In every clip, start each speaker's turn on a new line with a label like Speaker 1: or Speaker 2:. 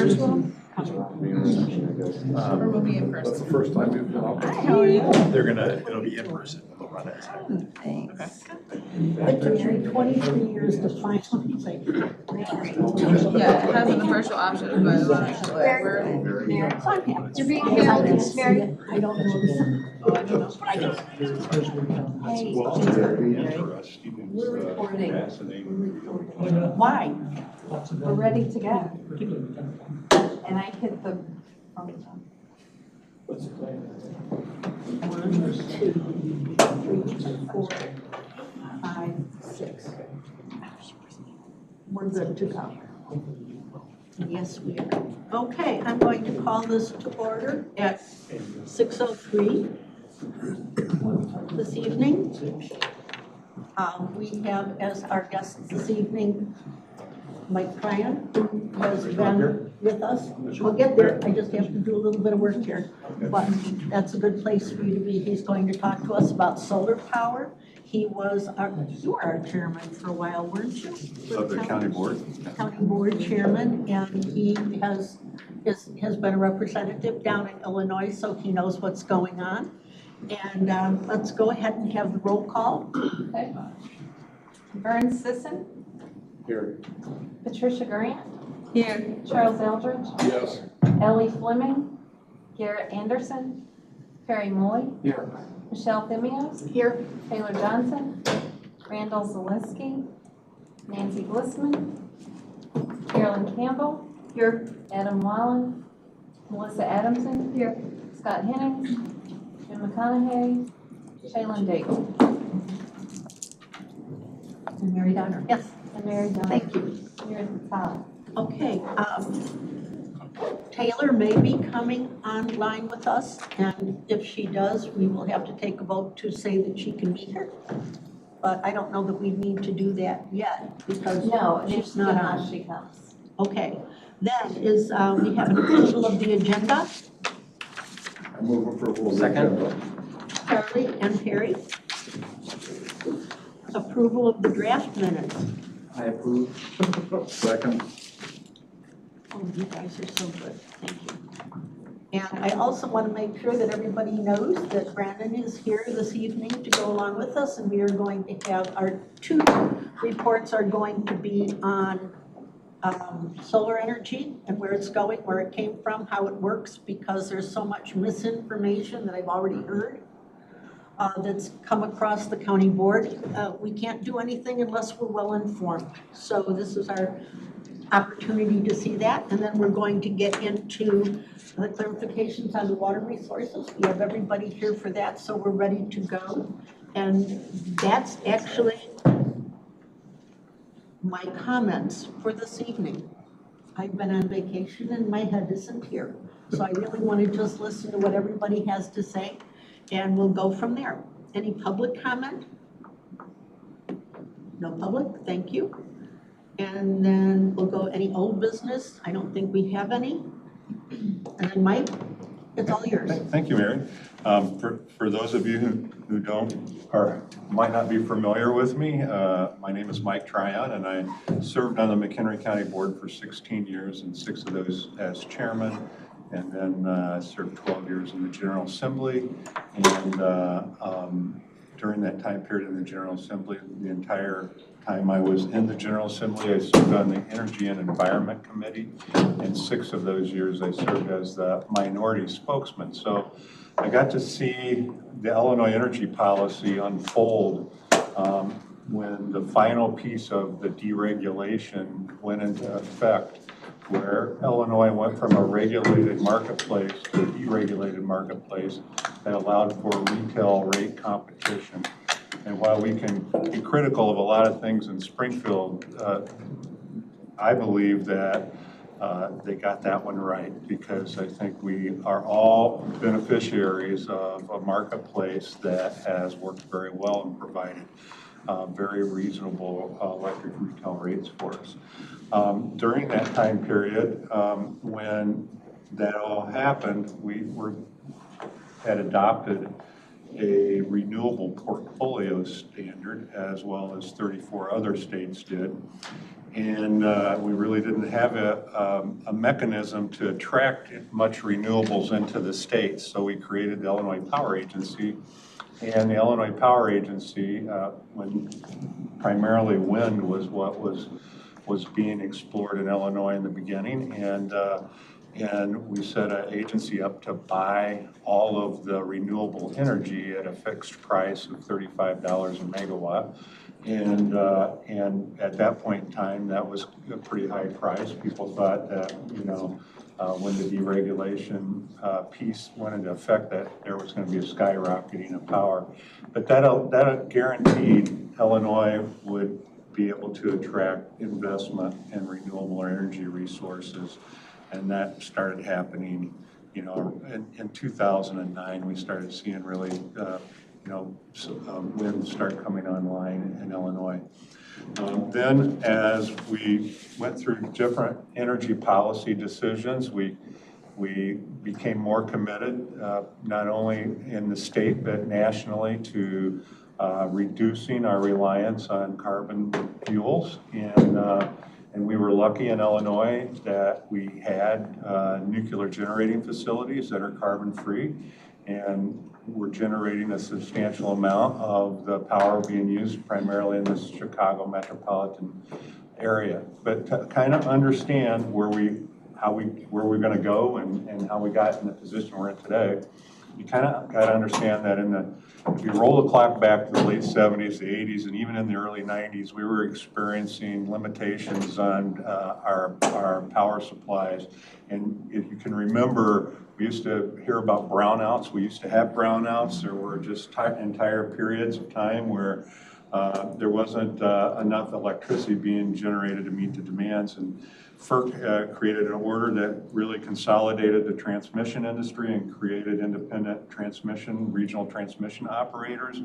Speaker 1: virtual?
Speaker 2: Or will be in
Speaker 3: That's the
Speaker 2: person?
Speaker 3: first time you've been out.
Speaker 1: Hi, how are you?
Speaker 4: It'll be in person, they'll run it.
Speaker 1: Thanks.
Speaker 5: It took me 23 years to finally say.
Speaker 2: Yeah, it has the virtual option, but we're,
Speaker 5: So I'm happy.
Speaker 1: You're being
Speaker 5: I
Speaker 1: held,
Speaker 5: didn't see
Speaker 1: Mary.
Speaker 5: it. I don't know this.
Speaker 2: oh, I don't know.
Speaker 5: But I know.
Speaker 1: Hey,
Speaker 3: Well, it's very interesting.
Speaker 1: We're
Speaker 3: It's
Speaker 1: recording.
Speaker 3: fascinating.
Speaker 5: Why?
Speaker 1: we're ready to go. And I hit the.
Speaker 5: One, 2, 3, 4, 5, 6. We're good to go. Yes, we are. Okay, I'm going to call this to order at 6:03 this evening. We have as our guest this evening Mike Tryon, who has been with us. We'll get there, I just have to do a little bit of work here. But that's a good place for you to be. He's going to talk to us about solar power. You were our chairman for a while, weren't you?
Speaker 3: Of the county board?
Speaker 5: County board chairman, and he has been a representative down in Illinois, so he knows what's going on. And let's go ahead and have the roll call.
Speaker 1: Okay. Vern Sisson,
Speaker 3: Here.
Speaker 1: Patricia Grant,
Speaker 2: Here.
Speaker 1: Charles Eldridge,
Speaker 3: Yes.
Speaker 1: Ellie Fleming, Garrett Anderson, Perry Moy,
Speaker 3: Here.
Speaker 1: Michelle Thimios,
Speaker 5: Here.
Speaker 1: Taylor Johnson, Randall Zaleski, Nancy Glissman, Carolyn Campbell,
Speaker 5: Here.
Speaker 1: Adam Wallen, Melissa Adamson,
Speaker 5: Here.
Speaker 1: Scott Hennings, Jim McConaughey, Shaylin Daigle,
Speaker 5: And Mary Donner. Yes.
Speaker 1: and Mary Donna.
Speaker 5: Thank you.
Speaker 1: You're at the top.
Speaker 5: Okay, Taylor may be coming online with us, and if she does, we will have to take a vote to say that she can be here. But I don't know that we need to do that yet, because
Speaker 1: No,
Speaker 5: she's not on.
Speaker 1: unless she comes.
Speaker 5: Okay, then we have an approval of the agenda.
Speaker 3: I move approval of the
Speaker 4: Second.
Speaker 3: agenda.
Speaker 5: Charlie and Perry. Approval of the draft minutes.
Speaker 4: I approve.
Speaker 3: Second.
Speaker 5: Oh, you guys are so good, thank you. And I also want to make sure that everybody knows that Brandon is here this evening to go along with us, and we are going to have our 2 reports are going to be on solar energy and where it's going, where it came from, how it works, because there's so much misinformation that I've already heard that's come across the county board. We can't do anything unless we're well informed. So this is our opportunity to see that, and then we're going to get into the clarifications on the water resources. We have everybody here for that, so we're ready to go. And that's actually my comments for this evening. I've been on vacation and my head isn't here. So I really want to just listen to what everybody has to say, and we'll go from there. Any public comment? No public, thank you. And then we'll go any old business. I don't think we have any. And then Mike, it's all yours.
Speaker 6: Thank you, Mary. For those of you who don't or might not be familiar with me, my name is Mike Tryon, and I served on the McHenry County Board for 16 years, and 6 of those as chairman, and then served 12 years in the General Assembly. And during that time period in the General Assembly, the entire time I was in the General Assembly, I served on the Energy and Environment Committee, and 6 of those years I served as the minority spokesman. So I got to see the Illinois energy policy unfold when the final piece of the deregulation went into effect, where Illinois went from a regulated marketplace to a deregulated marketplace that allowed for retail rate competition. And while we can be critical of a lot of things in Springfield, I believe that they got that one right, because I think we are all beneficiaries of a marketplace that has worked very well and provided very reasonable electric retail rates for us. During that time period, when that all happened, we had adopted a renewable portfolio standard, as well as 34 other states did. And we really didn't have a mechanism to attract much renewables into the state. So we created the Illinois Power Agency. And the Illinois Power Agency, when primarily wind was what was being explored in Illinois in the beginning. And we set an agency up to buy all of the renewable energy at a fixed price of $35 a megawatt. And at that point in time, that was a pretty high price. People thought that, when the deregulation piece went into effect, that there was going to be a skyrocketing of power. But that guaranteed Illinois would be able to attract investment in renewable energy resources. And that started happening, in 2009, we started seeing really, wind start coming online in Illinois. Then as we went through different energy policy decisions, we became more committed, not only in the state, but nationally to reducing our reliance on carbon fuels. And we were lucky in Illinois that we had nuclear generating facilities that are carbon-free, and we're generating a substantial amount of the power being used primarily in the Chicago metropolitan area. But to kind of understand where we're going to go and how we got in the position we're in today, you kind of got to understand that if you roll the clock back to the late 70s, the 80s, and even in the early 90s, we were experiencing limitations on our power supplies. And if you can remember, we used to hear about brownouts. We used to have brownouts. There were just entire periods of time where there wasn't enough electricity being generated to meet the demands. And FERC created an order that really consolidated the transmission industry and created independent regional transmission operators.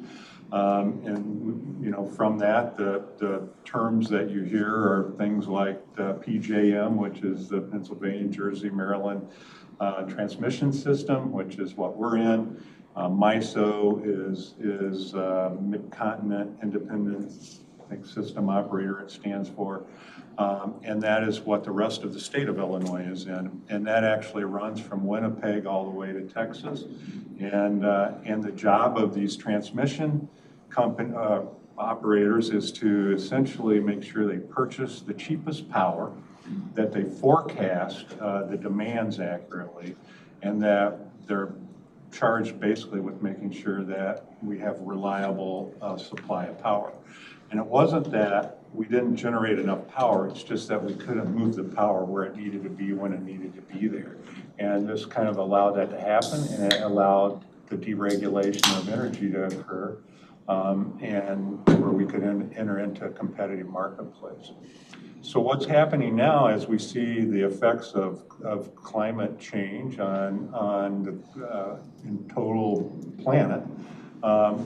Speaker 6: And from that, the terms that you hear are things like the PJM, which is the Pennsylvania, Jersey, Maryland transmission system, which is what we're in. MISO is Mid-Continent Independent System Operator, it stands for. And that is what the rest of the state of Illinois is in. And that actually runs from Winnipeg all the way to Texas. And the job of these transmission company operators is to essentially make sure they purchase the cheapest power, that they forecast the demands accurately, and that they're charged basically with making sure that we have reliable supply of power. And it wasn't that we didn't generate enough power, it's just that we couldn't move the power where it needed to be when it needed to be there. And this kind of allowed that to happen, and it allowed the deregulation of energy to occur, and where we could enter into a competitive marketplace. So what's happening now as we see the effects of climate change on the in total planet,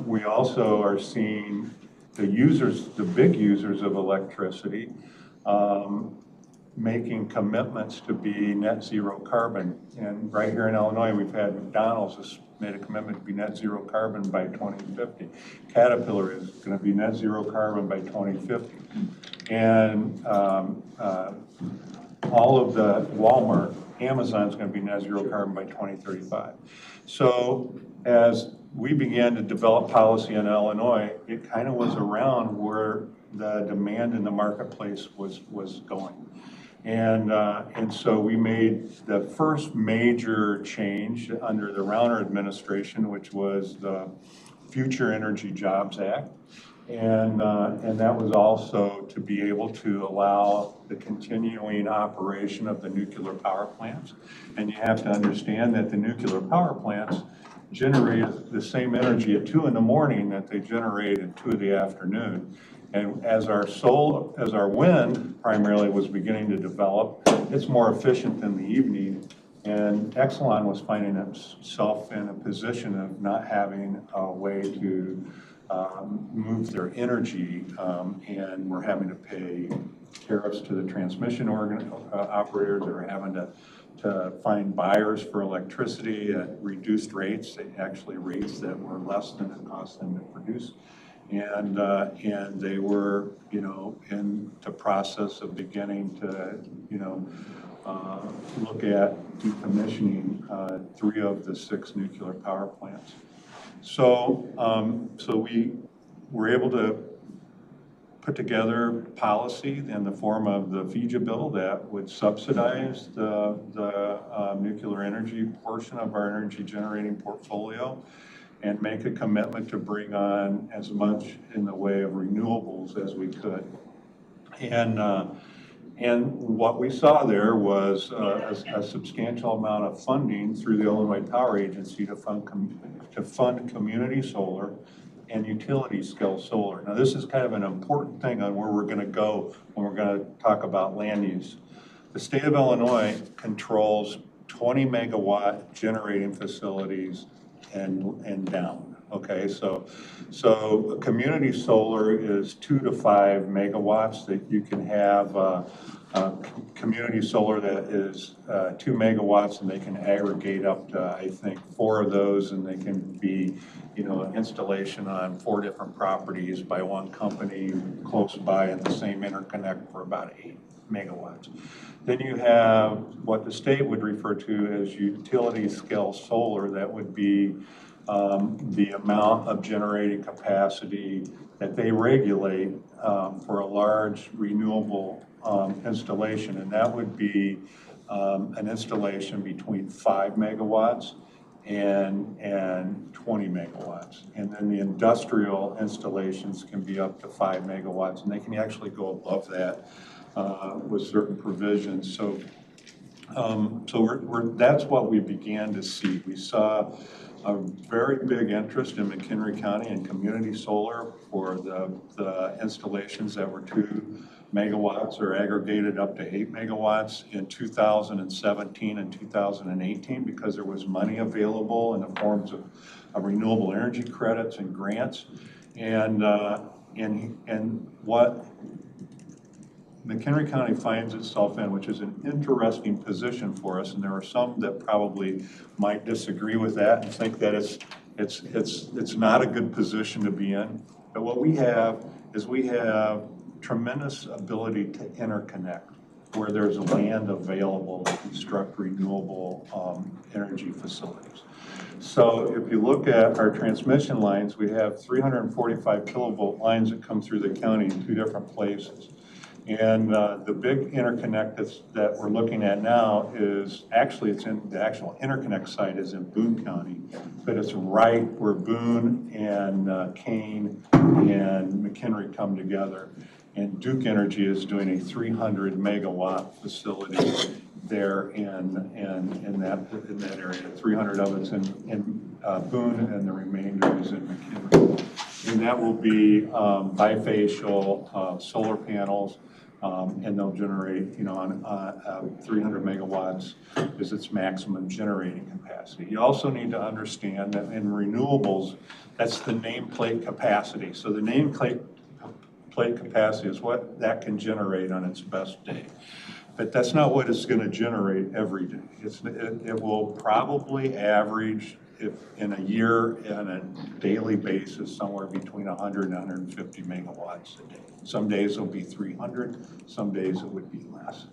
Speaker 6: we also are seeing the big users of electricity, making commitments to be net zero carbon. And right here in Illinois, we've had McDonald's has made a commitment to be net zero carbon by 2050. Caterpillar is going to be net zero carbon by 2050. And all of the Walmart, Amazon's going to be net zero carbon by 2035. So as we began to develop policy in Illinois, it kind of was around where the demand in the marketplace was going. And so we made the first major change under the Rauner administration, which was the Future Energy Jobs Act. And that was also to be able to allow the continuing operation of the nuclear power plants. And you have to understand that the nuclear power plants generate the same energy at 2 in the morning that they generate at 2 in the afternoon. And as our wind primarily was beginning to develop, it's more efficient in the evening. And Exelon was finding itself in a position of not having a way to move their energy, and we're having to pay tariffs to the transmission operators that are having to find buyers for electricity at reduced rates, actually rates that were less than it cost them to produce And they were, you know, in the process of beginning to, you know, look at decommissioning 3 of the 6 nuclear power plants. So, so we were able to put together policy in the form of the FEJA bill that would subsidize the nuclear energy portion of our energy generating portfolio and make a commitment to bring on as much in the way of renewables as we could. And what we saw there was a substantial amount of funding through the Illinois Power Agency to fund community solar and utility scale solar. Now, this is kind of an important thing on where we're going to go when we're going to talk about land use. The state of Illinois controls 20 megawatt generating facilities and down. Okay, so community solar is 2 to 5 megawatts that you can have. Community solar that is 2 megawatts, and they can aggregate up to, I think, 4 of those, and they can be, you know, installation on 4 different properties by one company close by in the same interconnect for about 8 megawatts. Then you have what the state would refer to as utility scale solar. That would be the amount of generating capacity that they regulate for a large renewable installation, and that would be an installation between 5 megawatts and 20 megawatts. And then the industrial installations can be up to 5 megawatts, and they can actually go above that with certain provisions. So that's what we began to see. We saw a very big interest in McHenry County and community solar for the installations that were 2 megawatts or aggregated up to 8 megawatts in 2017 and 2018 because there was money available in the forms of renewable energy credits and grants. And what McHenry County finds itself in, which is an interesting position for us, and there are some that probably might disagree with that and think that it's not a good position to be in. But what we have is we have tremendous ability to interconnect where there's land available to construct renewable energy facilities. So if you look at our transmission lines, we have 345 kilovolt lines that come through the county in 2 different places. And the big interconnect that we're looking at now is actually, it's in the actual interconnect site is in Boone County, but it's right where Boone and Kane and McHenry come together. And Duke Energy is doing a 300 megawatt facility there in that area. 300 of it's in Boone, and the remainder is in McHenry. And that will be bifacial solar panels. And they'll generate, you know, on 300 megawatts is its maximum generating capacity. You also need to understand that in renewables, that's the nameplate capacity. So the nameplate capacity is what that can generate on its best day. But that's not what it's going to generate every day. It will probably average, if in a year on a daily basis, somewhere between 100 and 150 megawatts a day. Some days it'll be 300, some days it would be less.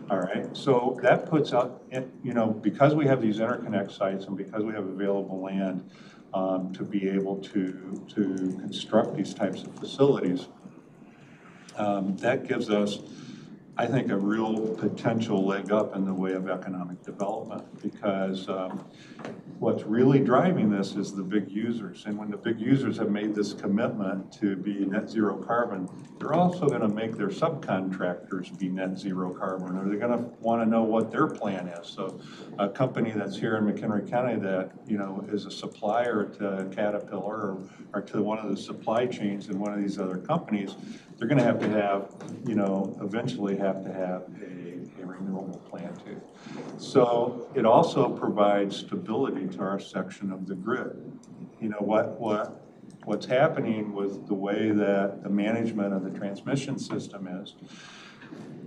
Speaker 6: All right, so that puts out, you know, because we have these interconnect sites and because we have available land to be able to construct these types of facilities, that gives us, I think, a real potential leg up in the way of economic development, because what's really driving this is the big users. And when the big users have made this commitment to be net zero carbon, they're also going to make their subcontractors be net zero carbon, or they're going to want to know what their plan is. So a company that's here in McHenry County that, you know, is a supplier to Caterpillar or to one of the supply chains in one of these other companies, they're going to have, you know, eventually have to have a renewable plan too. So it also provides stability to our section of the grid. You know, what's happening with the way that the management of the transmission system is,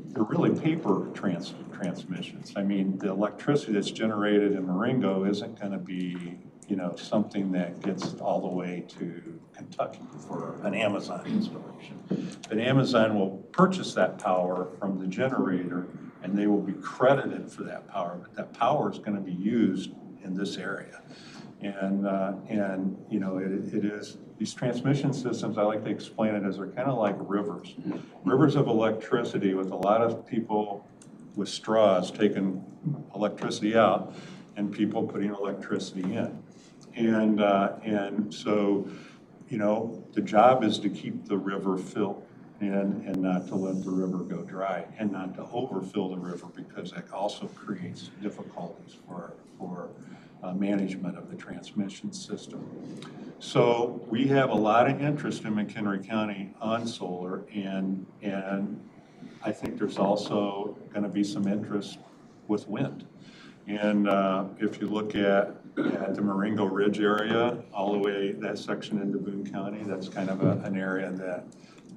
Speaker 6: they're really paper transmissions. I mean, the electricity that's generated in Marengo isn't going to be, you know, something that gets all the way to Kentucky for an Amazon installation. But Amazon will purchase that power from the generator, and they will be credited for that power, but that power is gonna be used in this area. And you know, it is, these transmission systems, I like to explain it as they're kind of like rivers. Rivers of electricity with a lot of people with straws taking electricity out and people putting electricity in. And so, you know, the job is to keep the river filled and not to let the river go dry and not to overfill the river, because that also creates difficulties for management of the transmission system. So we have a lot of interest in McHenry County on solar, and I think there's also going to be some interest with wind. And if you look at the Marengo Ridge area, all the way that section into Boone County, that's kind of an area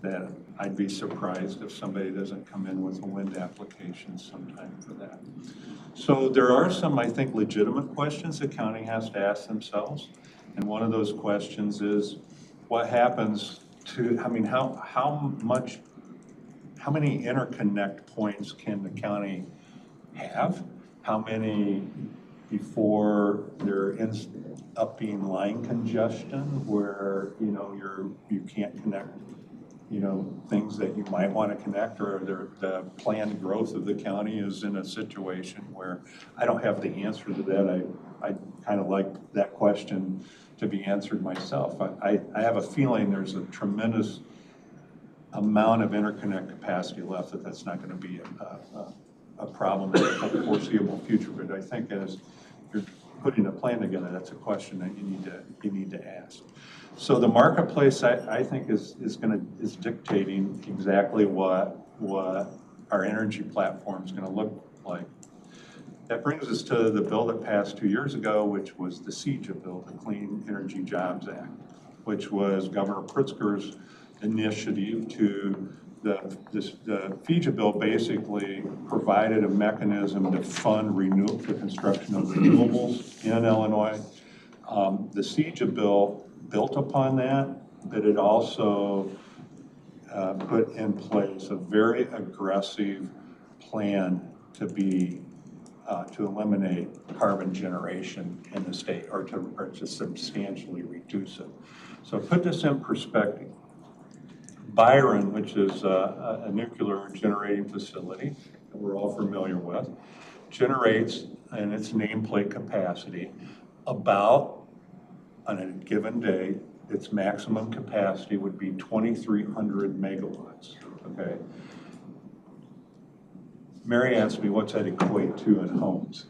Speaker 6: that I'd be surprised if somebody doesn't come in with a wind application sometime for that. So there are some, I think, legitimate questions the county has to ask themselves. And one of those questions is, what happens to, I mean, how many interconnect points can the county have? How many before there ends up being line congestion where, you know, you can't connect, you know, things that you might want to connect, or the planned growth of the county is in a situation where I don't have the answer to that. I kind of like that question to be answered myself. I have a feeling there's a tremendous amount of interconnect capacity left, that's not going to be a problem in the foreseeable future. But I think as you're putting a plan together, that's a question that you need to ask. So the marketplace, I think, is dictating exactly what our energy platform is going to look like. That brings us to the bill that passed 2 years ago, which was the CEJA bill, the Clean Energy Jobs Act, which was Governor Pritzker's initiative to the FEJA bill basically provided a mechanism to fund the construction of renewables in Illinois. The CEJA bill built upon that, but it also put in place a very aggressive plan to eliminate carbon generation in the state, or to substantially reduce it. So put this in perspective. Byron, which is a nuclear generating facility that we're all familiar with, generates in its nameplate capacity about, on a given day, its maximum capacity would be 2,300 megawatts, okay? Mary asked me, what's that equate to in homes?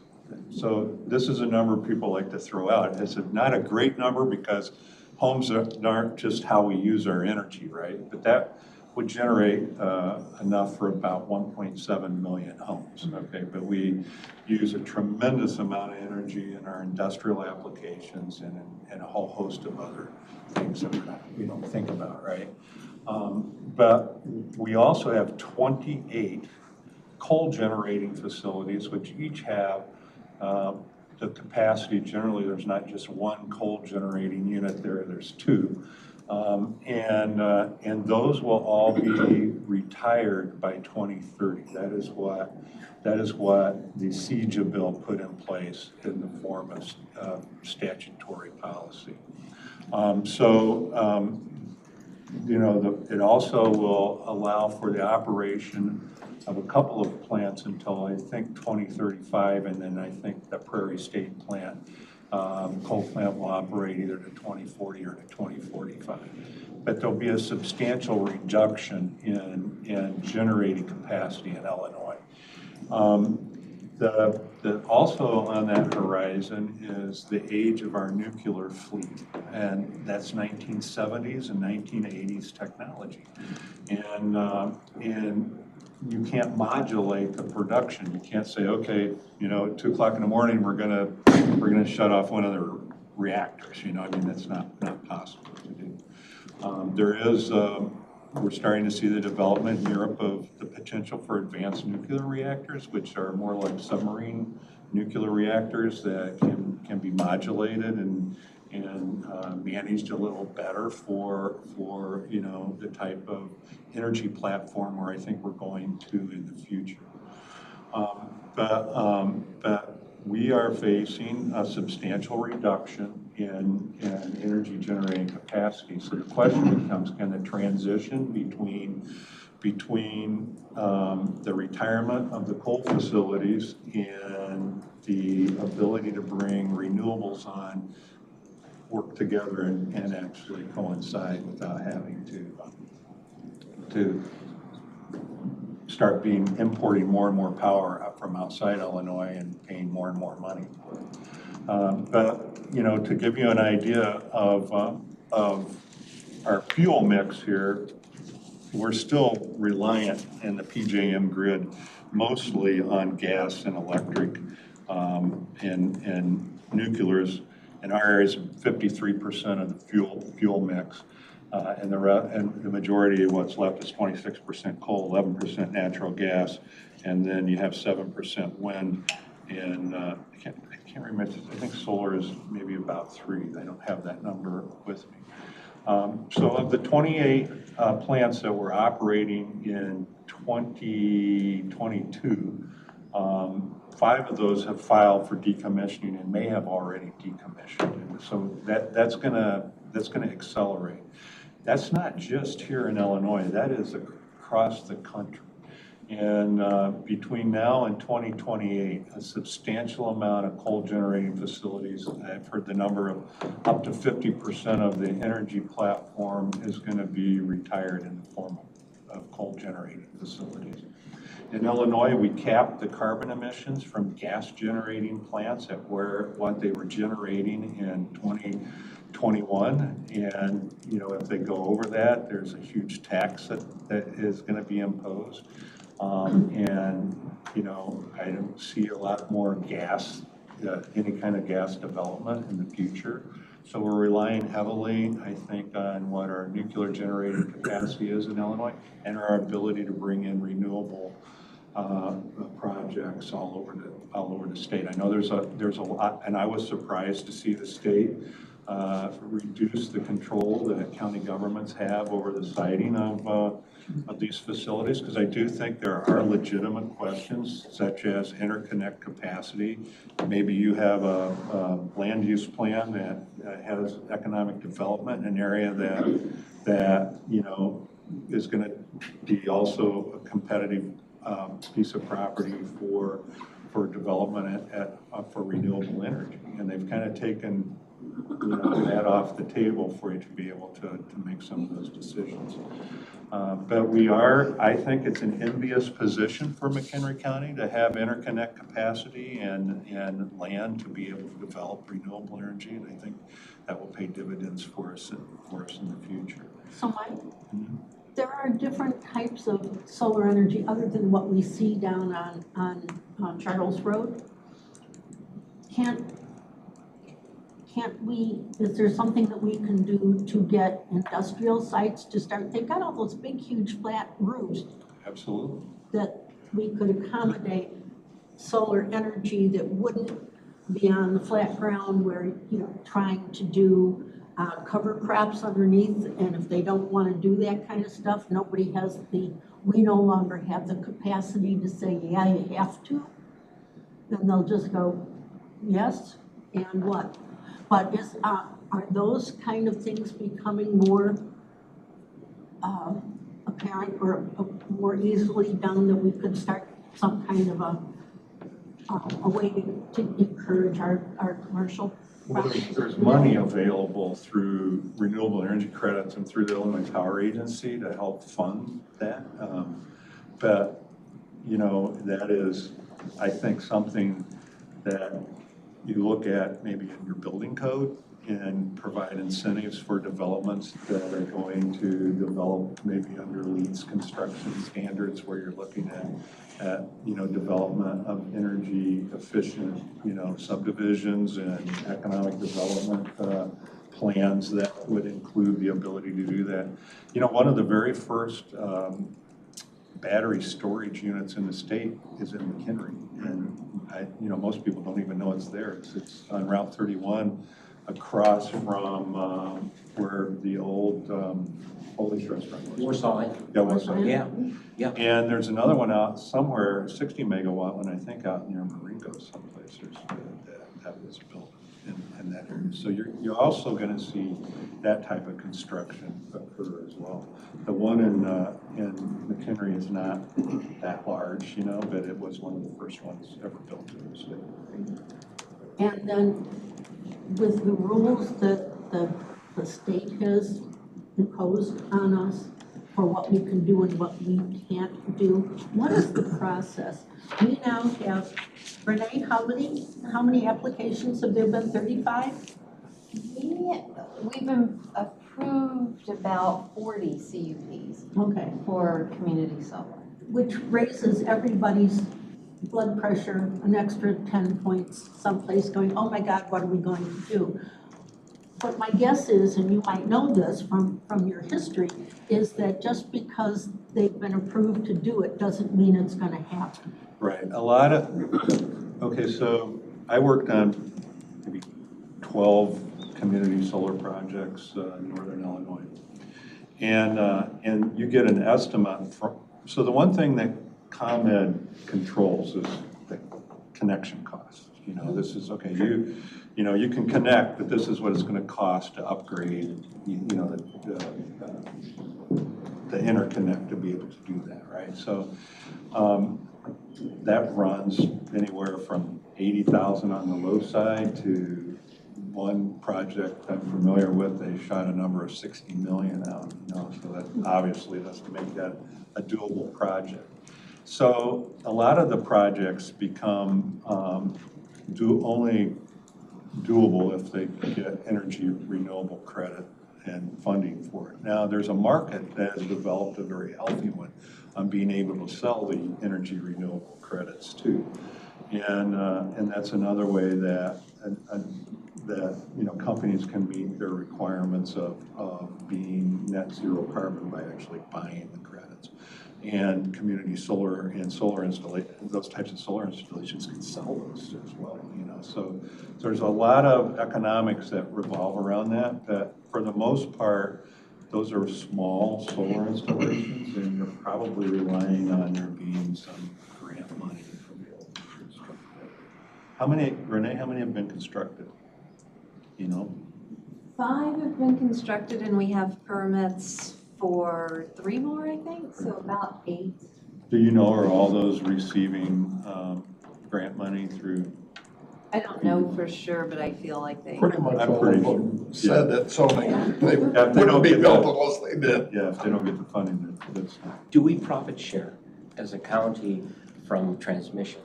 Speaker 6: So this is a number people like to throw out. It's not a great number because homes aren't just how we use our energy, right? But that would generate enough for about 1.7 million homes, okay? But we use a tremendous amount of energy in our industrial applications and a whole host of other things that we don't think about, right? But we also have 28 coal generating facilities, which each have the capacity. Generally, there's not just one coal generating unit there, there's two. And those will all be retired by 2030. That is what the CEJA bill put in place in the form of statutory policy. You know, it also will allow for the operation of a couple of plants until I think 2035, and then I think the Prairie State plant, coal plant, will operate either to 2040 or to 2045. But there'll be a substantial reduction in generating capacity in Illinois. Also on that horizon is the age of our nuclear fleet, and that's 1970s and 1980s technology. And you can't modulate the production. You can't say, okay, you know, at 2 o'clock in the morning, we're gonna shut off one of the reactors. You know, I mean, that's not possible to do. We're starting to see the development in Europe of the potential for advanced nuclear reactors, which are more like submarine nuclear reactors that can be modulated and managed a little better for you know, the type of energy platform where I think we're going to in the future. But we are facing a substantial reduction in energy generating capacity. So the question becomes, can the transition between the retirement of the coal facilities and the ability to bring renewables on work together and actually coincide without having to start importing more and more power up from outside Illinois and paying more and more money. But, you know, to give you an idea of our fuel mix here, we're still reliant in the PJM grid mostly on gas and electric and nuclears. In our area is 53% of the fuel mix. And the majority of what's left is 26% coal, 11% natural gas, and then you have 7% wind. And I can't remember, I think solar is maybe about 3. I don't have that number with me. So of the 28 plants that were operating in 2022, 5 of those have filed for decommissioning and may have already decommissioned. And so that's gonna accelerate. That's not just here in Illinois, that is across the country. And between now and 2028, a substantial amount of coal generating facilities, I've heard the number of up to 50% of the energy platform is gonna be retired in the form of coal generating facilities. In Illinois, we capped the carbon emissions from gas generating plants at what they were generating in 2021. And, you know, if they go over that, there's a huge tax that is going to be imposed. And, you know, I don't see a lot more gas, any kind of gas development in the future. So we're relying heavily, I think, on what our nuclear generating capacity is in Illinois and our ability to bring in renewable projects all over the state. I know there's a lot, and I was surprised to see the state reduce the control that county governments have over the siting of these facilities, because I do think there are legitimate questions such as interconnect capacity. Maybe you have a land use plan that has economic development in an area that you know is going to be also a competitive piece of property for development for renewable energy, and they've kind of taken that off the table for you to be able to make some of those decisions. But I think it's an envious position for McHenry County to have interconnect capacity and land to be able to develop renewable energy, and I think that will pay dividends for us in the future.
Speaker 5: So Mike, there are different types of solar energy other than what we see down on Charles Road. Is there something that we can do to get industrial sites to start? They've got all those big, huge flat roofs.
Speaker 6: Absolutely.
Speaker 5: That we could accommodate solar energy that wouldn't be on the flat ground where, you know, trying to do cover crops underneath, and if they don't want to do that kind of stuff, we no longer have the capacity to say, yeah, you have to. Then they'll just go, yes, and what? But are those kind of things becoming more apparent or more easily done, that we could start some kind of a way to encourage our commercial?
Speaker 6: Well, there's money available through renewable energy credits and through the Illinois Power Agency to help fund that. But, you know, that is, I think, something that you look at maybe in your building code and provide incentives for developments that are going to develop maybe under LEED's construction standards, where you're looking at you know, development of energy efficient, you know, subdivisions and economic development plans that would include the ability to do that. You know, one of the very first battery storage units in the state is in McHenry. And most people don't even know it's there. It's on Route 31 across from where the old Polish restaurant was.
Speaker 4: Warsaw.
Speaker 6: Yeah, Warsaw.
Speaker 4: Yeah, yeah.
Speaker 6: And there's another one out somewhere, 60 megawatt one, I think, out near Marengo someplace. That was built in that area. So you're also going to see that type of construction occur as well. The one in McHenry is not that large, but it was one of the first ones ever built in the state.
Speaker 5: And then with the rules that the state has imposed on us for what we can do and what we can't do, what is the process? We now have, Renee, how many applications have there been, 35?
Speaker 1: We've been approved about 40 CUPs
Speaker 5: Okay,
Speaker 1: for community solar.
Speaker 5: which raises everybody's blood pressure an extra 10 points someplace going, oh my God, what are we going to do? But my guess is, and you might know this from your history, is that just because they've been approved to do it doesn't mean it's gonna happen.
Speaker 6: Right, okay, so I worked on maybe 12 community solar projects in northern Illinois. And you get an estimate from, so the one thing that ComEd controls is the connection cost. This is, okay, you can connect, but this is what it's gonna cost to upgrade, the interconnect to be able to do that, right? So that runs anywhere from 80,000 on the low side to one project I'm familiar with, they shot a number of 60 million out, so that obviously doesn't make that a doable project. So a lot of the projects become only doable if they get energy renewable credit and funding for it. Now, there's a market that has developed, a very healthy one, on being able to sell the energy renewable credits too. And that's another way that companies can meet their requirements of being net zero carbon by actually buying the credits. And community solar and solar installation, those types of solar installations can sell those as well, So there's a lot of economics that revolve around that, but for the most part, those are small solar installations, and you're probably relying on there being some grant money available to construct that. Renee, how many have been constructed?
Speaker 1: 5 have been constructed and we have permits for 3 more, I think, so about 8.
Speaker 6: Do you know, are all those receiving grant money through?
Speaker 1: I don't know for sure, but I feel like they.
Speaker 3: Pretty much
Speaker 6: I'm
Speaker 3: all
Speaker 6: pretty
Speaker 3: of them said that, so they
Speaker 6: they
Speaker 3: wouldn't
Speaker 6: don't
Speaker 3: be
Speaker 6: get
Speaker 3: built
Speaker 6: that.
Speaker 3: unless they did.
Speaker 6: Yeah, if they don't get the funding, that's.
Speaker 4: Do we profit share as a county from transmission?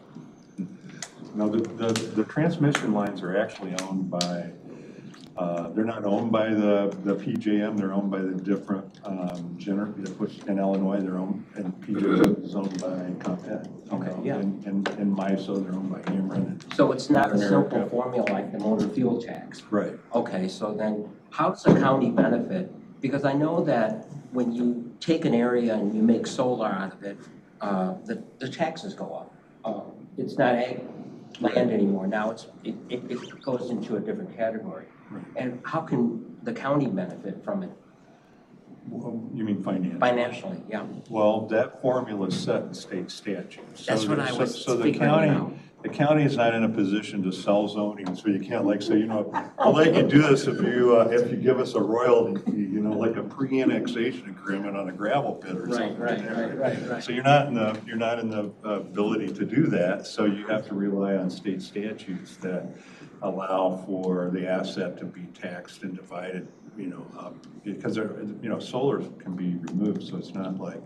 Speaker 6: No, the transmission lines are actually owned by, they're not owned by the PJM, they're owned by the different, in Illinois, they're owned, and PJM is owned by ComEd.
Speaker 4: Okay, yeah.
Speaker 6: And MISO, they're owned by Ameren.
Speaker 4: So it's not a
Speaker 6: America.
Speaker 4: simple formula like the motor fuel tax.
Speaker 6: Right.
Speaker 4: Okay, so then how does the county benefit? Because I know that when you take an area and you make solar out of it, the taxes go up. It's not ag land anymore. Now it goes into a different category.
Speaker 6: Right.
Speaker 4: And how can the county benefit from it
Speaker 6: Well, you mean financially?
Speaker 4: financially? Yeah.
Speaker 6: Well, that formula is set in state statutes.
Speaker 4: That's what I was
Speaker 6: So the
Speaker 4: figuring
Speaker 6: county,
Speaker 4: out.
Speaker 6: the county is not in a position to sell zoning, so you can't say, I'll let you do this if you give us a royalty fee, like a pre-annexation agreement on a gravel pit or something.
Speaker 4: Right.
Speaker 6: So you're not in the ability to do that, so you have to rely on state statutes that allow for the asset to be taxed and divided, because solar can be removed, so it's not like,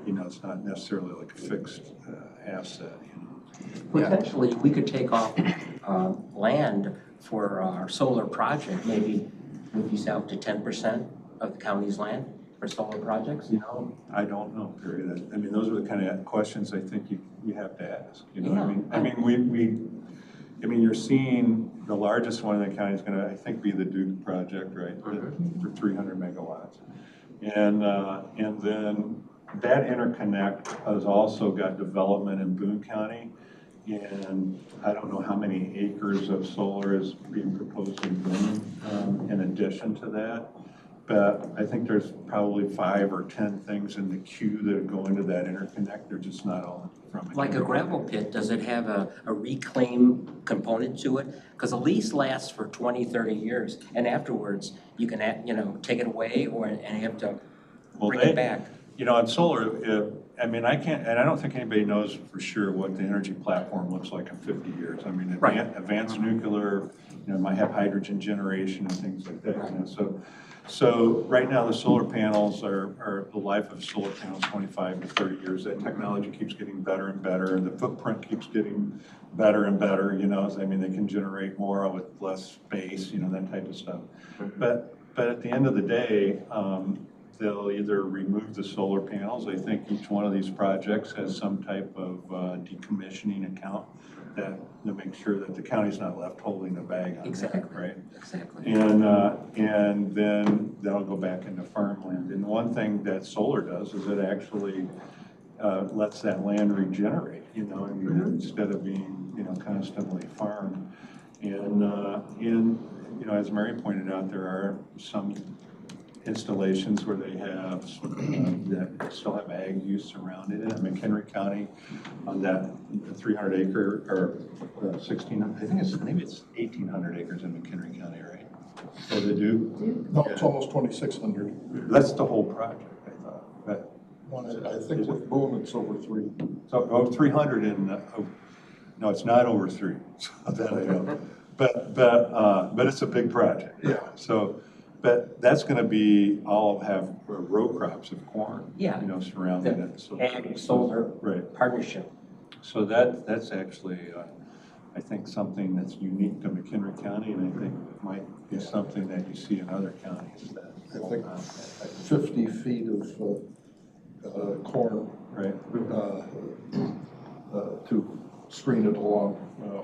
Speaker 6: it's not necessarily like a fixed asset,
Speaker 4: Potentially, we could take off land for our solar project, maybe would you say up to 10% of the county's land for solar projects?
Speaker 6: I don't know, period. I mean, those are the kind of questions I think you have to ask, I mean, you're seeing the largest one in the county is going to, I think, be the Duke project, right? For 300 megawatts. And then that interconnect has also got development in Boone County. And I don't know how many acres of solar is being proposed in Boone, in addition to that. But I think there's probably 5 or 10 things in the queue that go into that interconnect. They're just not all from.
Speaker 4: Like a gravel pit, does it have a reclaim component to it? Because a lease lasts for 20, 30 years, and afterwards, you can, take it away and you have to bring it back.
Speaker 6: On solar, I mean, I can't, and I don't think anybody knows for sure what the energy platform looks like in 50 years. I mean,
Speaker 4: Right.
Speaker 6: advanced nuclear, might have hydrogen generation and things like that. So right now, the solar panels are the life of solar panels, 25 to 30 years. That technology keeps getting better and better, and the footprint keeps getting better and better, I mean, they can generate more with less space, that type of stuff. But at the end of the day, they'll either remove the solar panels. I think each one of these projects has some type of decommissioning account that to make sure that the county's not left holding the bag on
Speaker 4: Exactly.
Speaker 6: that, right?
Speaker 4: Exactly.
Speaker 6: And then that'll go back into farmland. And one thing that solar does is it actually lets that land regenerate, instead of being, constantly farmed. And as Mary pointed out, there are some installations where they have, that still have ag use around it. In McHenry County, on that 300 acre, or 1,600, I think maybe it's 1,800 acres in McHenry County, right? So they do?
Speaker 3: No, it's almost 2,600.
Speaker 6: That's the whole project, I thought. But,
Speaker 3: I think with Boone, it's over 3.
Speaker 6: so, 300 in, no, it's not over 3, so that I know. But it's a big project.
Speaker 3: Yeah.
Speaker 6: So, but that's gonna be, have row crops of corn.
Speaker 4: Yeah.
Speaker 6: Surrounding it. So-
Speaker 4: Ag, solar
Speaker 6: Right.
Speaker 4: partnership.
Speaker 6: So that's actually, I think, something that's unique to McHenry County, and I think might be something that you see in other counties that.
Speaker 3: I think 50 feet of corn
Speaker 6: Right.
Speaker 3: to screen it along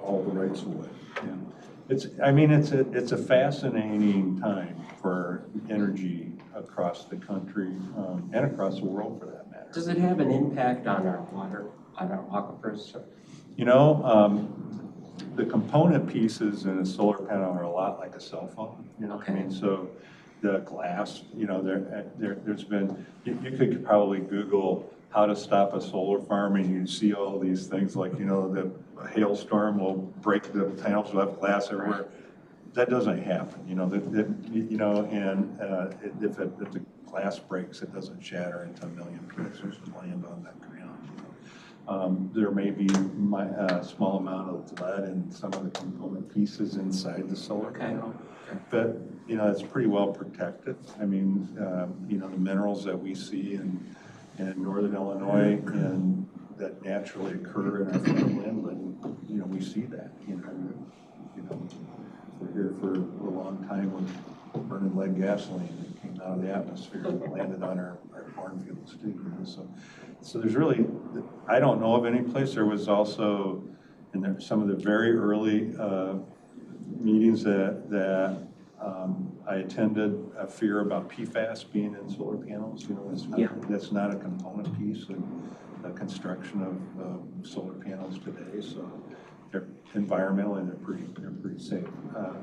Speaker 3: all the rights of way.
Speaker 6: Yeah. It's a fascinating time for energy across the country, and across the world for that matter.
Speaker 4: Does it have an impact on our water, on our aquifers?
Speaker 6: The component pieces in a solar panel are a lot like a cell phone,
Speaker 4: Okay.
Speaker 6: So the glass, there's been, you could probably Google how to stop a solar farm and you see all these things like, the hailstorm will break the panels, will have glass everywhere. That doesn't happen, and if the glass breaks, it doesn't shatter into a million pieces and land on that ground. There may be a small amount of lead in some of the component pieces inside the solar panel. But, it's pretty well protected. I mean, the minerals that we see in northern Illinois and that naturally occur in our farmland, and, we see that, we're here for a long time with burning lead gasoline that came out of the atmosphere and landed on our cornfields too, So there's really, I don't know of any place. There was also, some of the very early meetings that I attended, a fear about PFAS being in solar panels. That's not a component piece of the construction of solar panels today. So they're environmentally, they're pretty safe.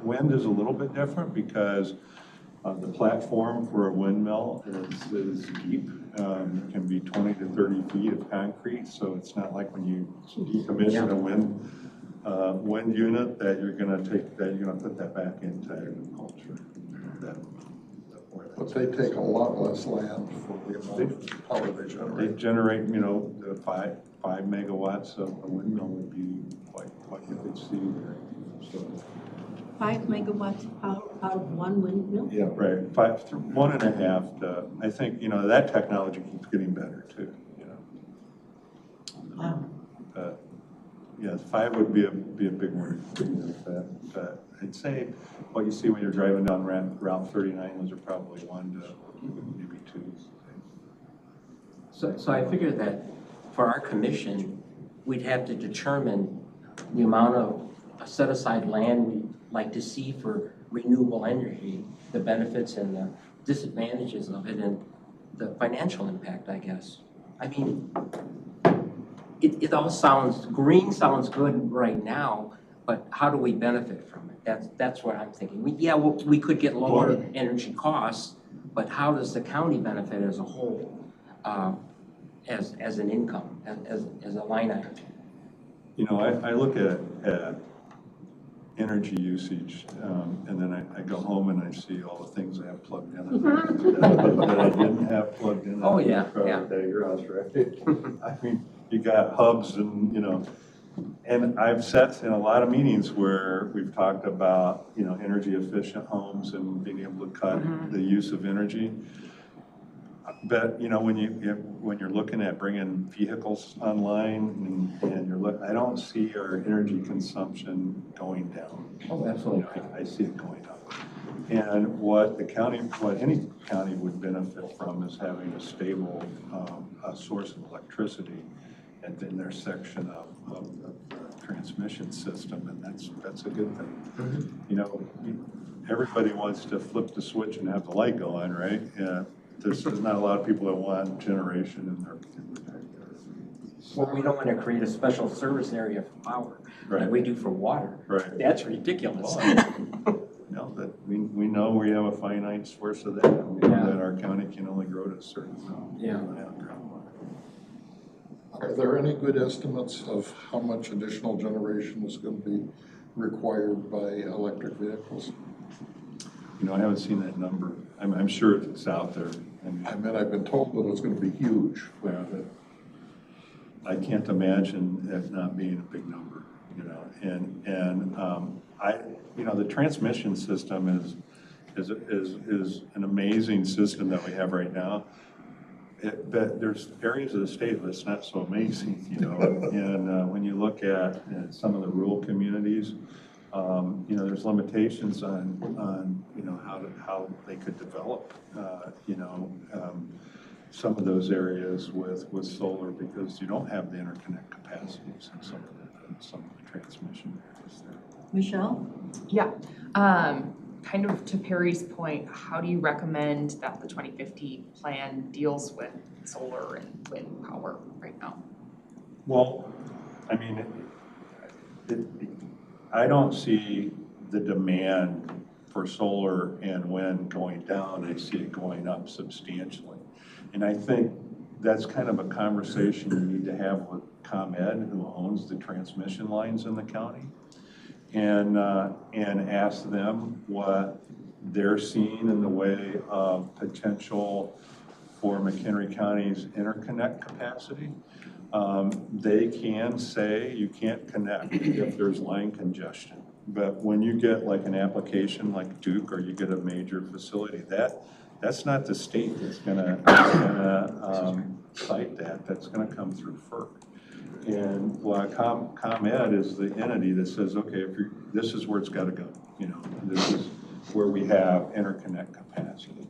Speaker 6: Wind is a little bit different because the platform for a windmill is deep. It can be 20 to 30 feet of concrete, so it's not like when you decommission a wind unit that you're going to put that back into agriculture.
Speaker 3: But they take a lot less land for the amount of power they
Speaker 6: They
Speaker 3: generate.
Speaker 6: generate, 5 megawatts of a windmill would be what you could see there. So,
Speaker 5: 5 megawatts of power out of one windmill?
Speaker 3: Yeah.
Speaker 6: right, 1.5. I think that technology keeps getting better too.
Speaker 5: Wow.
Speaker 6: But yeah, 5 would be a big one. But I'd say what you see when you're driving down Route 39, those are probably 1 to maybe 2.
Speaker 4: So I figure that for our commission, we'd have to determine the amount of set-aside land we'd like to see for renewable energy, the benefits and the disadvantages of it, and the financial impact, I guess. I mean, it all sounds, green sounds good right now, but how do we benefit from it? That's what I'm thinking. We could get lower energy costs, but how does the county benefit as a whole, as an income, as a line item?
Speaker 6: You know, I look at energy usage, and then I go home and I see all the things I have plugged in that I didn't have plugged in.
Speaker 4: Oh, yeah, yeah.
Speaker 6: At your house, right? I mean, you got hubs and, you know, and I've sat in a lot of meetings where we've talked about, you know, energy efficient homes and being able to cut the use of energy. But, you know, when you're looking at bringing vehicles online and I don't see our energy consumption going down.
Speaker 4: Oh,
Speaker 6: You
Speaker 4: absolutely.
Speaker 6: know, I see it going up. And what any county would benefit from is having a stable source of electricity at the intersection of the transmission system, and that's a good thing. You know, everybody wants to flip the switch and have the light go on, right? Yeah. There's not a lot of people that want generation in their
Speaker 4: Well, we don't want to create a special service area for power, like
Speaker 6: Right.
Speaker 4: we do for water.
Speaker 6: Right.
Speaker 4: That's ridiculous.
Speaker 6: No, that we know we have a finite source of that. We know
Speaker 4: Yeah.
Speaker 6: that our county can only grow to a certain amount.
Speaker 4: Yeah.
Speaker 6: Groundwater.
Speaker 3: Are there any good estimates of how much additional generation is going to be required by electric vehicles?
Speaker 6: You know, I haven't seen that number. I'm sure it's out there.
Speaker 3: I mean, I've been told that it's going to be huge.
Speaker 6: But I can't imagine it not being a big number, you know, you know, the transmission system is an amazing system that we have right now. But there's areas of the state that's not so amazing, you know, and when you look at some of the rural communities, you know, there's limitations on you know, how they could develop, you know, some of those areas with solar, because you don't have the interconnect capacities in some of the transmission areas there.
Speaker 1: Michelle?
Speaker 2: Yeah, kind of to Perry's point, how do you recommend that the 2050 plan deals with solar and wind power right now?
Speaker 6: Well, I mean, I don't see the demand for solar and wind going down. I see it going up substantially. And I think that's kind of a conversation you need to have with ComEd, who owns the transmission lines in the county, and ask them what they're seeing in the way of potential for McHenry County's interconnect capacity. They can say you can't connect if there's line congestion. But when you get like an application like Duke, or you get a major facility, that's not the state that's gonna cite that. That's gonna come through FERC. And ComEd is the entity that says, okay, this is where it's got to go. You know, this is where we have interconnect capacity.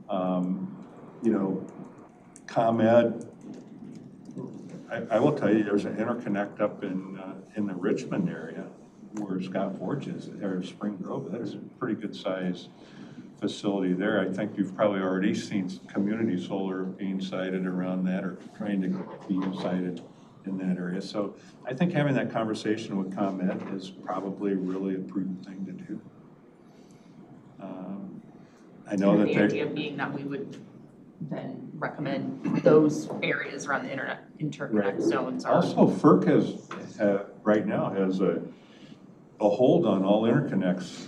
Speaker 6: You know, ComEd. I will tell you, there's an interconnect up in the Richmond area where Scott Forge is, or Spring Grove. That is a pretty good size facility there. I think you've probably already seen community solar being sited around that, or trying to be sited in that area. So I think having that conversation with ComEd is probably really a prudent thing to do. I know that
Speaker 2: The idea being that we would then recommend those areas around the interconnect zones are.
Speaker 6: Also, FERC has, right now, has a hold on all interconnects,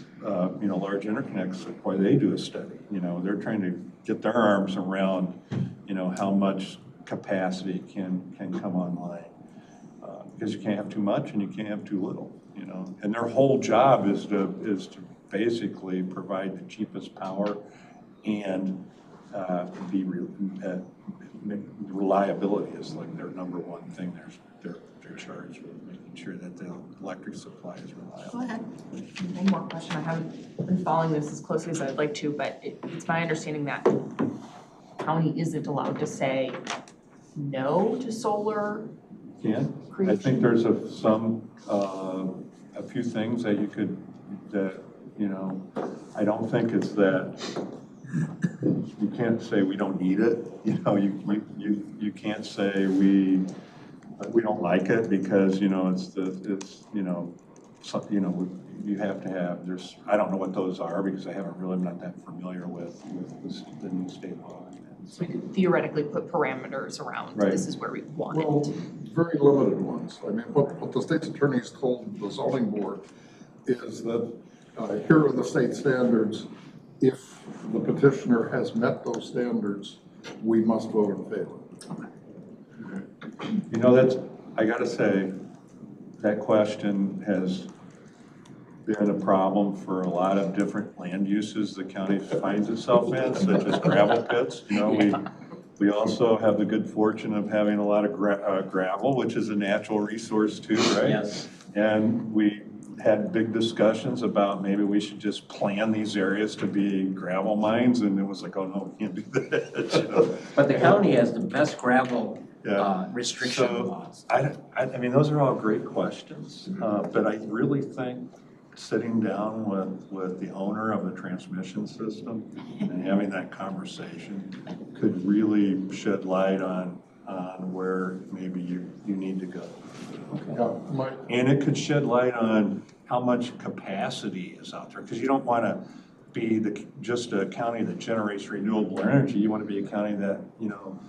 Speaker 6: you know, large interconnects, why they do a study. You know, they're trying to get their arms around, you know, how much capacity can come online. Because you can't have too much and you can't have too little, you know. And their whole job is to basically provide the cheapest power and reliability is like their number one thing. They're charged with making sure that the electric supply is reliable.
Speaker 2: Go ahead. One more question. I haven't been following this as closely as I'd like to, but it's my understanding that county isn't allowed to say no to solar
Speaker 6: I think there's a few things that you could, that, you know, I don't think it's that you can't say we don't need it, you know, you can't say we don't like it because, you know, you know, you have to have, I don't know what those are because I'm not that familiar with the new state law.
Speaker 2: So we could theoretically put parameters around,
Speaker 6: Right.
Speaker 2: this is where we want
Speaker 3: Well,
Speaker 2: it.
Speaker 3: very limited ones. I mean, what the state's attorneys told the zoning board is that, here are the state standards. If the petitioner has met those standards, we must vote in favor.
Speaker 6: You know, I gotta say, that question has been a problem for a lot of different land uses the county finds itself in, such as gravel pits. You know, we also have the good fortune of having a lot of gravel, which is a natural resource too, right?
Speaker 4: Yes.
Speaker 6: And we had big discussions about maybe we should just plan these areas to be gravel mines, and it was like, oh no, we can't do that, you know?
Speaker 4: But the county has the best gravel
Speaker 6: Yeah.
Speaker 4: restriction
Speaker 6: So,
Speaker 4: laws.
Speaker 6: I mean, those are all great questions, but I really think sitting down with the owner of the transmission system and having that conversation could really shed light on where maybe you need to go.
Speaker 3: Yeah,
Speaker 6: And it could shed light on how much capacity is out there, because you don't want to be just a county that generates renewable energy. You want to be a county that, you know,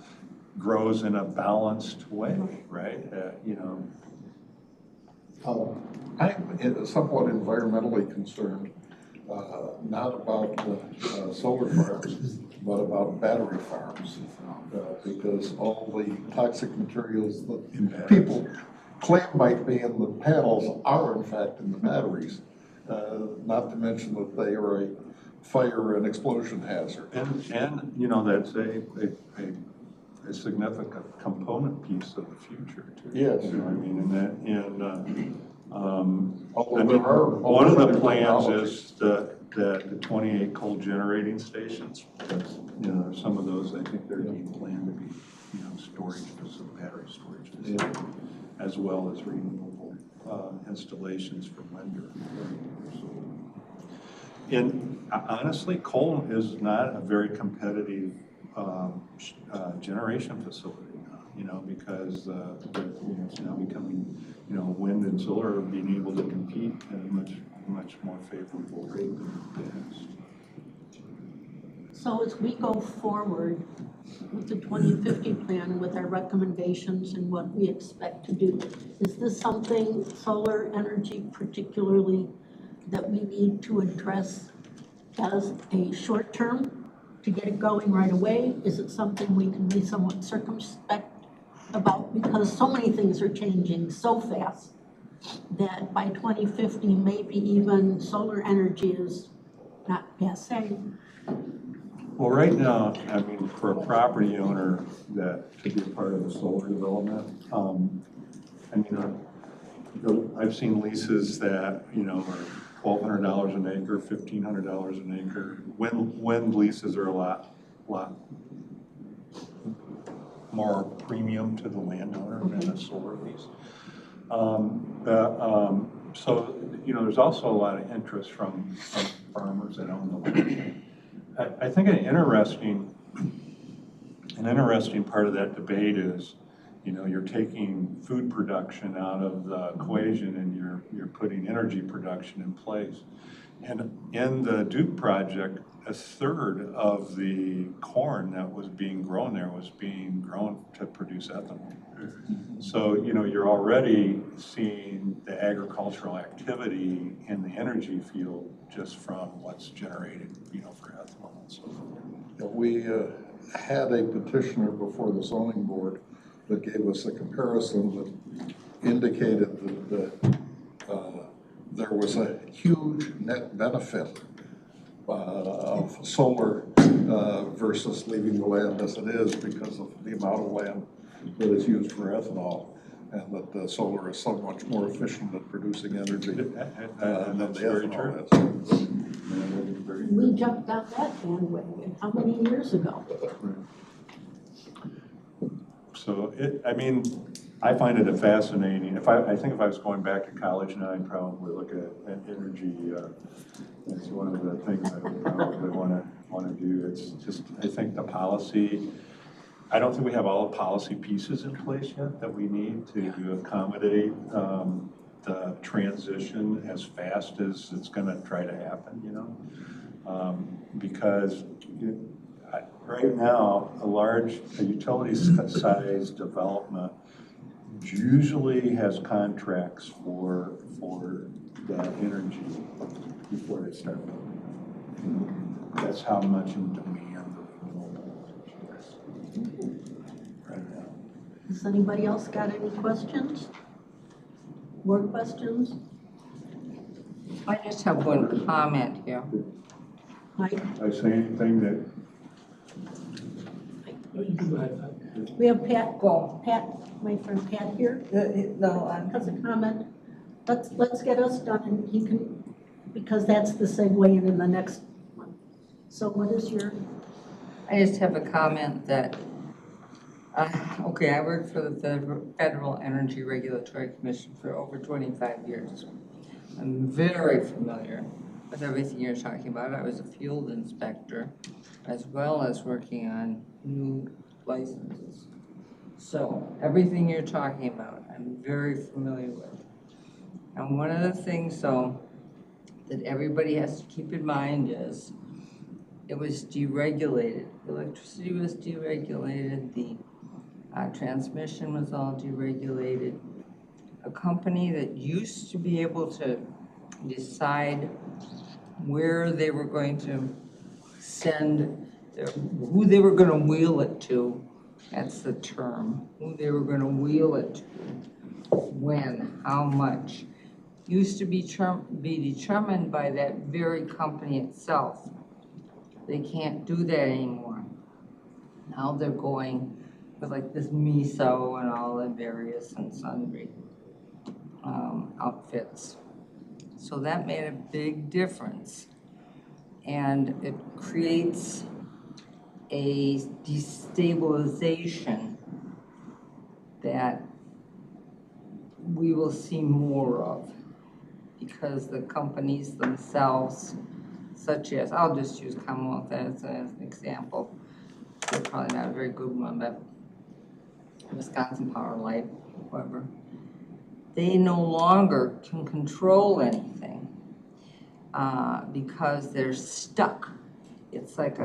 Speaker 6: grows in a balanced way, right? You know.
Speaker 3: I'm somewhat environmentally concerned, not about solar farms, but about battery farms. Because all the toxic materials that people claim might be in the panels are in fact in the batteries. Not to mention that they are a fire and explosion hazard.
Speaker 6: And you know, that's a significant component piece of the future too.
Speaker 3: Yes.
Speaker 6: You know what I mean,
Speaker 3: Although
Speaker 6: I mean,
Speaker 3: there are
Speaker 6: one of the
Speaker 3: alternative
Speaker 6: plans
Speaker 3: technologies.
Speaker 6: is the 28 coal generating stations. That's, you know, some of those, I think they're being planned to be, you know, battery storage facilities, as well as renewable installations for wind. And honestly, coal is not a very competitive generation facility, you know, because you know, it's now becoming, you know, wind and solar are being able to compete at a much more favorable rate than the past.
Speaker 5: So as we go forward with the 2050 plan, with our recommendations and what we expect to do, is this something, solar energy particularly, that we need to address as a short term to get it going right away? Is it something we can be somewhat circumspect about? Because so many things are changing so fast that by 2050, maybe even solar energy is not passé.
Speaker 6: Well, right now, I mean, for a property owner that to be a part of a solar development, I mean, I've seen leases that, you know, are $1,200 an acre, $1,500 an acre. Wind leases are a lot more premium to the landowner than a solar lease. So, you know, there's also a lot of interest from farmers that own the land. I think an interesting part of that debate is, you know, you're taking food production out of the equation and you're putting energy production in place. And in the Duke project, a third of the corn that was being grown there was being grown to produce ethanol. So, you know, you're already seeing the agricultural activity in the energy field just from what's generated, you know, for ethanol and so forth.
Speaker 3: We had a petitioner before the zoning board that gave us a comparison that indicated that there was a huge net benefit of solar versus leaving the land as it is because of the amount of land that is used for ethanol, and that the solar is so much more efficient at producing energy than the ethanol is.
Speaker 5: We jumped on that bandwagon, how many years ago?
Speaker 6: So I mean, I find it fascinating. I think if I was going back to college now, I'd probably look at energy as one of the things I would probably want to do. It's just, I think the policy, I don't think we have all the policy pieces in place yet that we need to accommodate the transition as fast as it's going to try to happen, you know? Because right now, a utility-size development usually has contracts for the energy before they start building. That's how much in demand the renewable energy is right now.
Speaker 5: Has anybody else got any questions? More questions?
Speaker 7: I just have one comment here.
Speaker 5: Mike?
Speaker 6: Did I say anything that,
Speaker 5: We have Pat,
Speaker 7: Go.
Speaker 5: my friend Pat here,
Speaker 7: No,
Speaker 5: has a comment. Let's get us done and he can, because that's the segue into the next one. So what is your,
Speaker 7: I just have a comment that, okay, I worked for the Federal Energy Regulatory Commission for over 25 years. I'm very familiar with everything you're talking about. I was a field inspector as well as working on new licenses. So everything you're talking about, I'm very familiar with. And one of the things, though, that everybody has to keep in mind is it was deregulated. Electricity was deregulated, the transmission was all deregulated. A company that used to be able to decide where they were going to send, who they were going to wheel it to, that's the term, who they were going to wheel it to, when, how much, used to be determined by that very company itself. They can't do that anymore. Now they're going with like this MISO and all the various and sundry outfits. So that made a big difference. And it creates a destabilization that we will see more of because the companies themselves, such as, I'll just use Commonwealth as an example. They're probably not a very good one, but Wisconsin Power Light, whatever. They no longer can control anything because they're stuck. It's like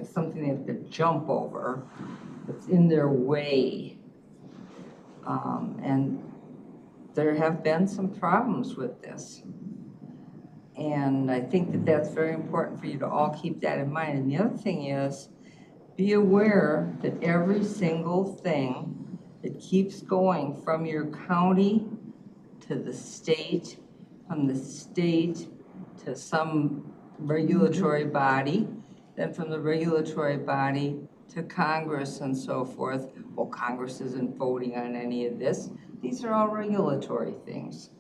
Speaker 7: something they have to jump over. It's in their way. And there have been some problems with this. And I think that that's very important for you to all keep that in mind. And the other thing is, be aware that every single thing that keeps going from your county to the state, from the state to some regulatory body, then from the regulatory body to Congress and so forth. Well, Congress isn't voting on any of this. These are all regulatory things.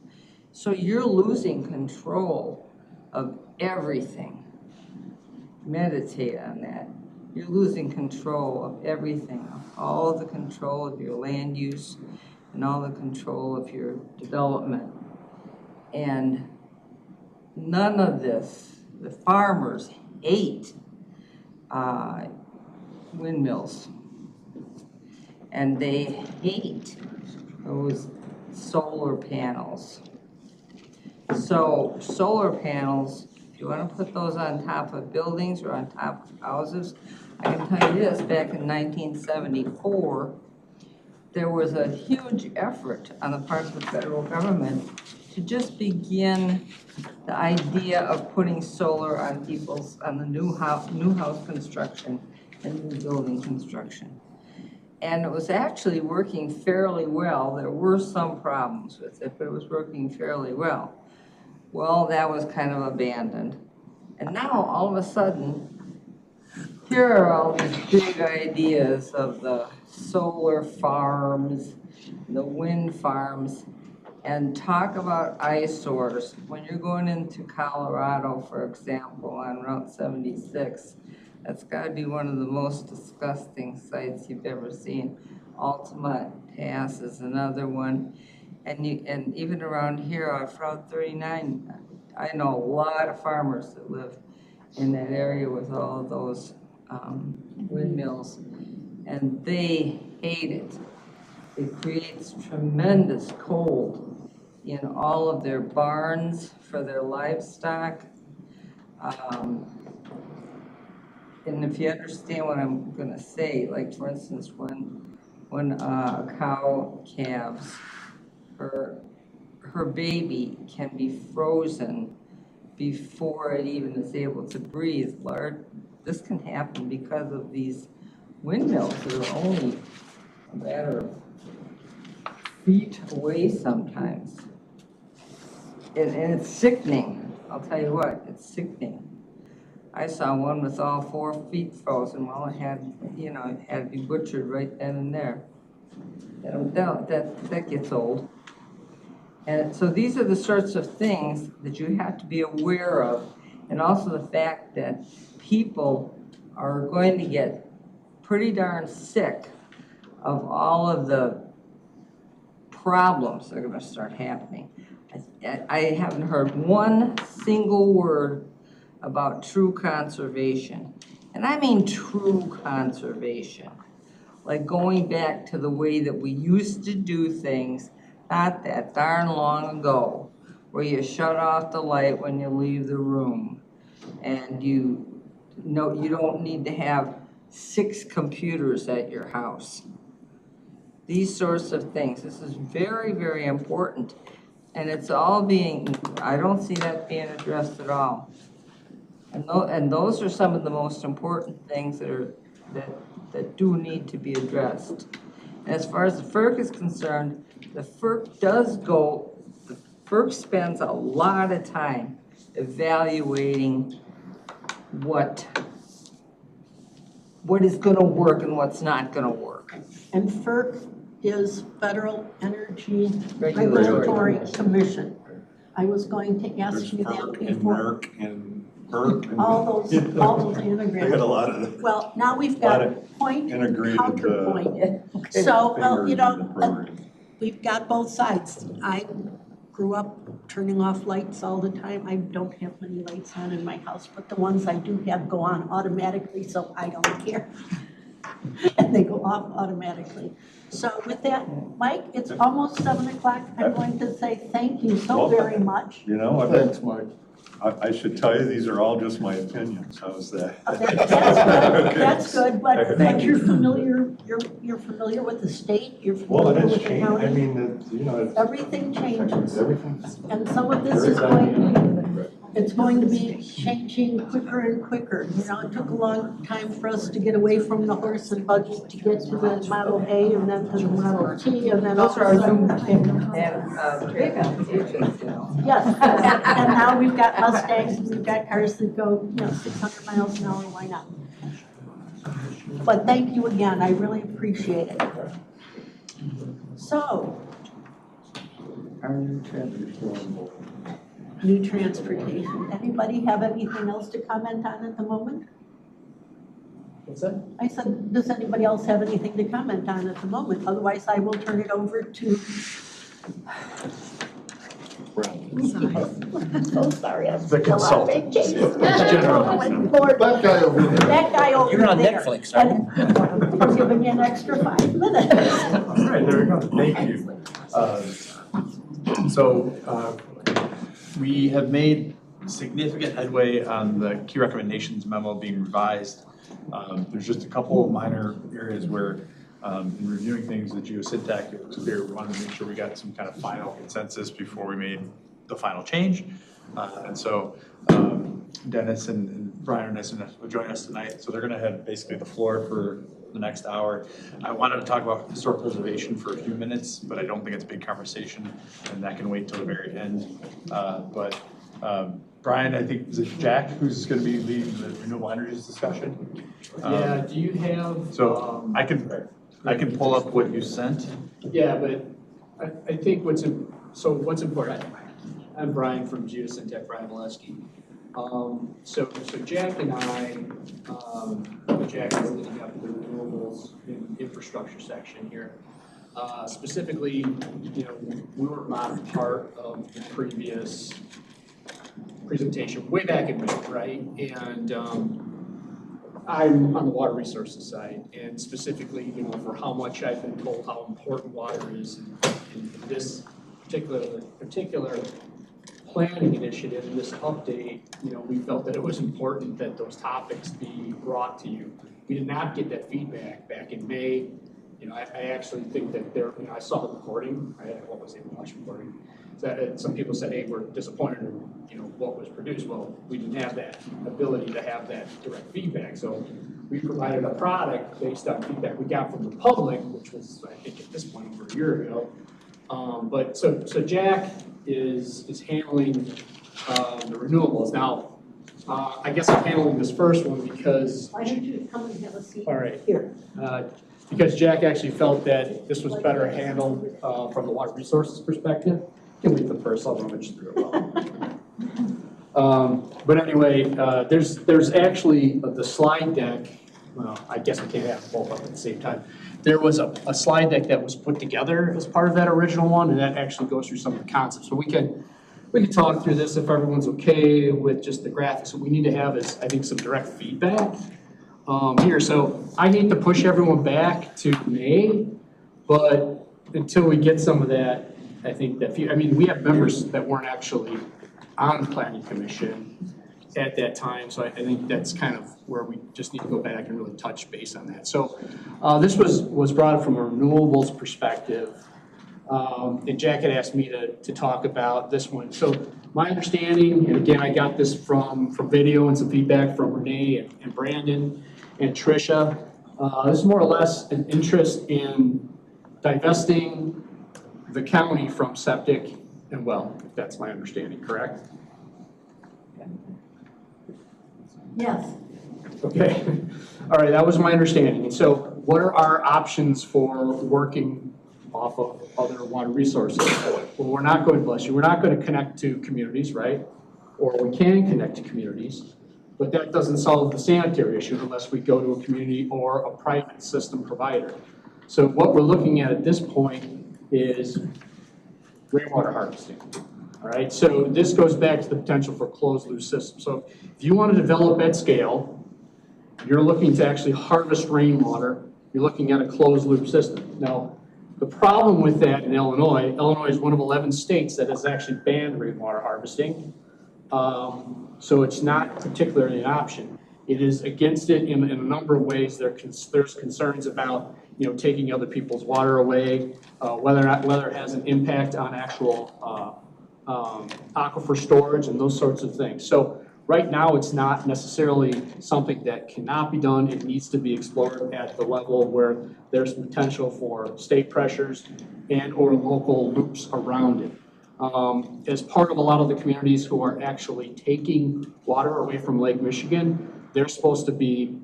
Speaker 7: So you're losing control of everything. Meditate on that. You're losing control of everything, all the control of your land use and all the control of your development. And none of this, the farmers hate windmills. And they hate those solar panels. So solar panels, if you want to put those on top of buildings or on top of houses, I can tell you this, back in 1974, there was a huge effort on the part of the federal government to just begin the idea of putting solar on the new house construction and new building construction. And it was actually working fairly well. There were some problems with it, but it was working fairly well. Well, that was kind of abandoned. And now, all of a sudden, here are all these big ideas of the solar farms, the wind farms, and talk about eyesores. When you're going into Colorado, for example, on Route 76, that's got to be one of the most disgusting sights you've ever seen. Altamont Pass is another one. And even around here off Route 39, I know a lot of farmers that live in that area with all of those windmills, and they hate it. It creates tremendous cold in all of their barns for their livestock. And if you understand what I'm gonna say, like for instance, when a cow calves, her baby can be frozen before it even is able to breathe. This can happen because of these windmills that are only a matter of feet away sometimes. And it's sickening, I'll tell you what, it's sickening. I saw one with all 4 feet frozen, well, it had to be butchered right then and there. That gets old. And so these are the sorts of things that you have to be aware of, and also the fact that people are going to get pretty darn sick of all of the problems that are going to start happening. I haven't heard one single word about true conservation, and I mean true conservation, like going back to the way that we used to do things not that darn long ago, where you shut off the light when you leave the room, and you don't need to have 6 computers at your house. These sorts of things, this is very, very important, and it's all I don't see that being addressed at all. And those are some of the most important things that do need to be addressed. As far as the FERC is concerned, the FERC spends a lot of time evaluating what is gonna work and what's not gonna work.
Speaker 5: And FERC is Federal Energy
Speaker 7: Regulatory
Speaker 5: Regulatory Commission. I was going to ask
Speaker 6: There's
Speaker 5: you that
Speaker 6: FERC and
Speaker 5: before.
Speaker 6: NERC and PERC and.
Speaker 5: All those
Speaker 6: They got
Speaker 5: anagrams.
Speaker 6: a lot of
Speaker 5: Well, now we've
Speaker 6: lot
Speaker 5: got point and
Speaker 6: integrated,
Speaker 5: counterpoint. So,
Speaker 6: fingers
Speaker 5: you
Speaker 6: in
Speaker 5: know,
Speaker 6: the program.
Speaker 5: we've got both sides. I grew up turning off lights all the time. I don't have many lights on in my house, but the ones I do have go on automatically, so I don't care. And they go off automatically. So with that, Mike, it's almost 7 o'clock. I'm going to say thank you so very much.
Speaker 6: You know,
Speaker 3: Thanks, Mike.
Speaker 6: I should tell you, these are all just my opinions. How's that?
Speaker 5: That's good,
Speaker 6: Okay.
Speaker 5: that's good, but
Speaker 6: Thank
Speaker 5: you're familiar, you're familiar with the state, you're
Speaker 6: Well,
Speaker 5: familiar
Speaker 6: it
Speaker 5: with
Speaker 6: is
Speaker 5: the
Speaker 6: changing. I
Speaker 5: county.
Speaker 6: mean, it's.
Speaker 5: Everything changes,
Speaker 6: Everything's.
Speaker 5: and some of this is it's going to be changing quicker and quicker. You know, it took a long time for us to get away from the horse and buggy to get to the Model A and then to the Model T and then all
Speaker 7: Those
Speaker 5: of
Speaker 7: are
Speaker 5: a
Speaker 7: our
Speaker 5: sudden.
Speaker 7: trade applications, you know.
Speaker 5: Yes, and now we've got Mustangs, and we've got cars that go, 600 miles an hour, why not? But thank you again, I really appreciate it. So,
Speaker 7: Our new transportation.
Speaker 5: new transportation, anybody have anything else to comment on at the moment?
Speaker 8: What's that?
Speaker 5: I said, does anybody else have anything to comment on at the moment? Otherwise, I will turn it over to. I'm so sorry, I'm
Speaker 8: The
Speaker 5: still on
Speaker 8: consultant.
Speaker 5: vacation.
Speaker 8: general.
Speaker 5: Oh, my Lord.
Speaker 3: That guy over there.
Speaker 5: That guy over there.
Speaker 4: You're on Netflix, aren't you?
Speaker 5: And for giving me an extra 5 minutes.
Speaker 8: All right, there we go. Thank you. We have made significant headway on the key recommendations memo being revised. There's just a couple of minor areas where, in reviewing things, the geosyntax, it was clear we wanted to make sure we got some kind of final consensus before we made the final change. And so Dennis and Brian are nice enough to join us tonight. So they're gonna have basically the floor for the next hour. I wanted to talk about historic preservation for a few minutes, but I don't think it's a big conversation, and that can wait till the very end. Brian, I think, is it Jack who's gonna be leading the renewable energies discussion?
Speaker 9: Yeah, do you have?
Speaker 8: So I can pull up what you sent.
Speaker 9: Yeah, but I think what's important, I'm Brian from Geosyntac, Brian Molesky. So Jack and I, Jack is leading up the renewables and infrastructure section here. Specifically, you know, we were not part of the previous presentation way back in May, right? And I'm on the water resources side, and specifically, you know, for how much I've been told how important water is in this particular planning initiative, this update, you know, we felt that it was important that those topics be brought to you. We did not get that feedback back in May. You know, I actually think that there, you know, I saw the recording, I was able to watch the recording. So some people said, hey, we're disappointed in, you know, what was produced. Well, we didn't have that ability to have that direct feedback. So we provided a product based on feedback we got from the public, which was, I think at this point, over a year ago. But so Jack is handling the renewables. Now, I guess I'm handling this first one because.
Speaker 5: Why don't you come and have a seat?
Speaker 9: All right.
Speaker 5: Here.
Speaker 9: Because Jack actually felt that this was better handled from the water resources perspective. You can leave the purse, I'll rummage through it well. But anyway, there's actually the slide deck. Well, I guess we can't have both of them at the same time. There was a slide deck that was put together as part of that original one, and that actually goes through some of the concepts. So we can talk through this if everyone's okay with just the graphics. What we need to have is, I think, some direct feedback here. So I hate to push everyone back to May, but until we get some of that, I think that, I mean, we have members that weren't actually on the planning commission at that time, so I think that's kind of where we just need to go back and really touch base on that. So this was brought up from a renewables perspective, and Jack had asked me to talk about this one. So my understanding, and again, I got this from video and some feedback from Renee and Brandon and Tricia, this is more or less an interest in divesting the county from septic and well, if that's my understanding, correct?
Speaker 5: Yes.
Speaker 9: Okay, all right, that was my understanding. And so what are our options for working off of other water resources? Well, we're not going, bless you, we're not going to connect to communities, right? Or we can connect to communities, but that doesn't solve the sanitary issue unless we go to a community or a private system provider. So what we're looking at this point is rainwater harvesting. All right, so this goes back to the potential for closed loop systems. So if you want to develop at scale, you're looking to actually harvest rainwater, you're looking at a closed loop system. Now, the problem with that in Illinois is one of 11 states that has actually banned rainwater harvesting. So it's not particularly an option. It is against it in a number of ways. There's concerns about, you know, taking other people's water away, whether it has an impact on actual aquifer storage and those sorts of things. So right now, it's not necessarily something that cannot be done. It needs to be explored at the level where there's potential for state pressures and or local loops around it. As part of a lot of the communities who are actually taking water away from Lake Michigan, they're supposed to be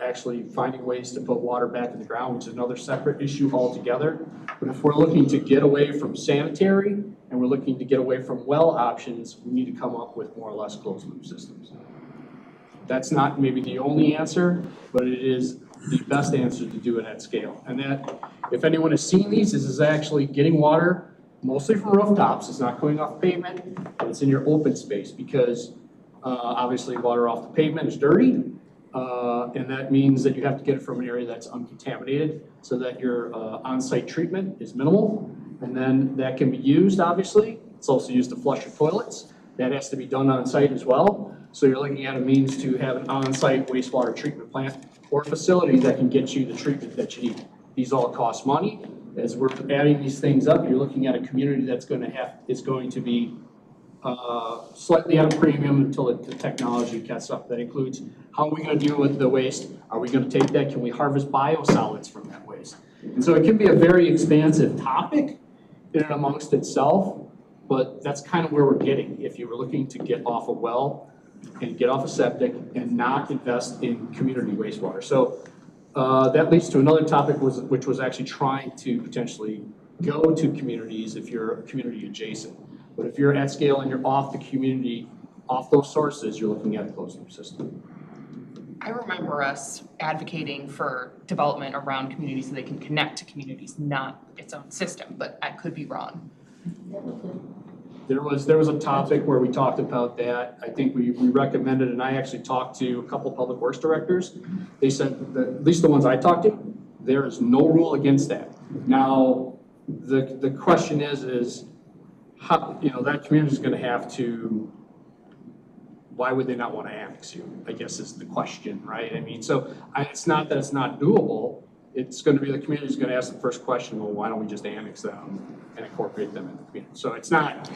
Speaker 9: actually finding ways to put water back in the ground, which is another separate issue altogether. But if we're looking to get away from sanitary and we're looking to get away from well options, we need to come up with more or less closed loop systems. That's not maybe the only answer, but it is the best answer to do it at scale. And that, if anyone has seen these, this is actually getting water mostly from rooftops. It's not going off pavement, and it's in your open space because obviously water off the pavement is dirty. And that means that you have to get it from an area that's uncontaminated so that your on-site treatment is minimal. And then that can be used, obviously. It's also used to flush your toilets. That has to be done on-site as well. So you're looking at a means to have an on-site wastewater treatment plant or facility that can get you the treatment that you need. These all cost money. As we're adding these things up, you're looking at a community that's is going to be slightly at a premium until the technology gets up. That includes how are we going to deal with the waste? Are we going to take that? Can we harvest biosolids from that waste? And so it can be a very expansive topic in and amongst itself, but that's kind of where we're getting. If you were looking to get off a well and get off a septic and not invest in community wastewater. So that leads to another topic which was actually trying to potentially go to communities if you're community adjacent. But if you're at scale and you're off the community off those sources, you're looking at a closed loop system.
Speaker 2: I remember us advocating for development around communities so they can connect to communities, not its own system, but I could be wrong.
Speaker 9: There was a topic where we talked about that. I think we recommended, and I actually talked to a couple public works directors. They said that, at least the ones I talked to, there is no rule against that. Now, the question is how, that community's gonna have to, why would they not wanna annex you, I guess is the question, right? I mean, so it's not that it's not doable. It's gonna be, the community's gonna ask the first question, well, why don't we just annex them and incorporate them in the community? So it's not,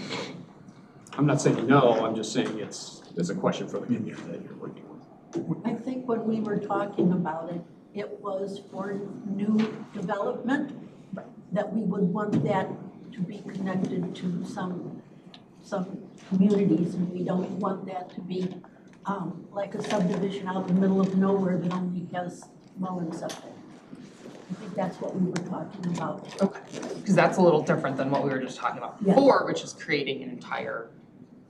Speaker 9: I'm not saying no, I'm just saying it's a question for the community that you're working with.
Speaker 5: I think when we were talking about it, it was for new development, that we would want that to be connected to some communities, and we don't want that to be like a subdivision out in the middle of nowhere that only has well and septic. I think that's what we were talking about.
Speaker 2: Okay, because that's a little different than what we were just talking about
Speaker 5: Yeah.
Speaker 2: before, which is creating an entire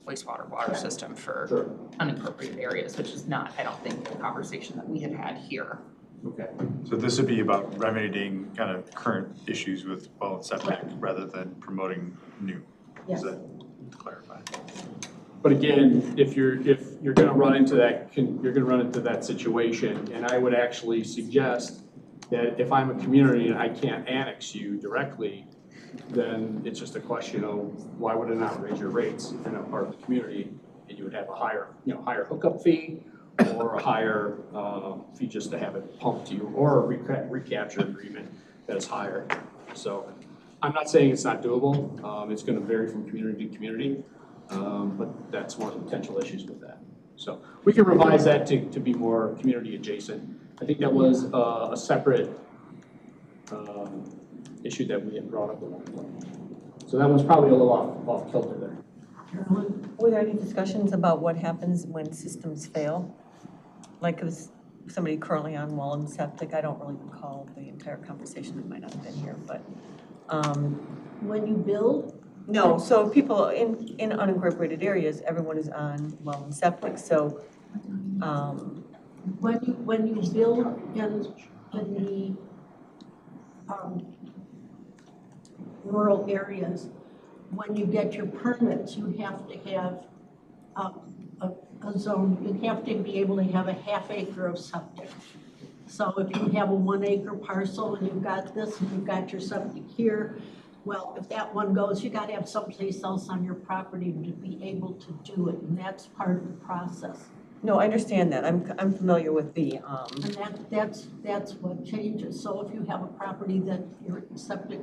Speaker 2: wastewater water
Speaker 5: Correct.
Speaker 2: system for
Speaker 9: Sure.
Speaker 2: unincorporated areas, which is not, I don't think, the conversation that we had here.
Speaker 9: Okay.
Speaker 8: So this would be about remedying kind of current issues with well and septic rather than promoting new.
Speaker 5: Yes.
Speaker 8: Is that to clarify?
Speaker 9: But again, if you're gonna run into that, you're gonna run into that situation, and I would actually suggest that if I'm a community and I can't annex you directly, then it's just a question of why would I not raise your rates if you're not part of the community, and you would have a higher hookup fee or a higher fee just to have it pumped to you, or a recapture agreement that's higher. So I'm not saying it's not doable. It's gonna vary from community to community. But that's one of the potential issues with that. So we can revise that to be more community adjacent. I think that was a separate issue that we had brought up at one point. So that one's probably a little off kilter there.
Speaker 5: Carolyn?
Speaker 10: Were there any discussions about what happens when systems fail? Like if somebody currently on well and septic, I don't really recall the entire conversation, it might not have been here, but,
Speaker 5: When you build,
Speaker 10: no, so people in unincorporated areas, everyone is on well and septic, so,
Speaker 5: when you build in the rural areas, when you get your permits, you have to have a zone, you have to be able to have a half acre of septic. So if you have a 1 acre parcel and you've got this and you've got your septic here, well, if that one goes, you gotta have someplace else on your property to be able to do it, and that's part of the process.
Speaker 10: no, I understand that, I'm familiar with the,
Speaker 5: And that's what changes. So if you have a property that your septic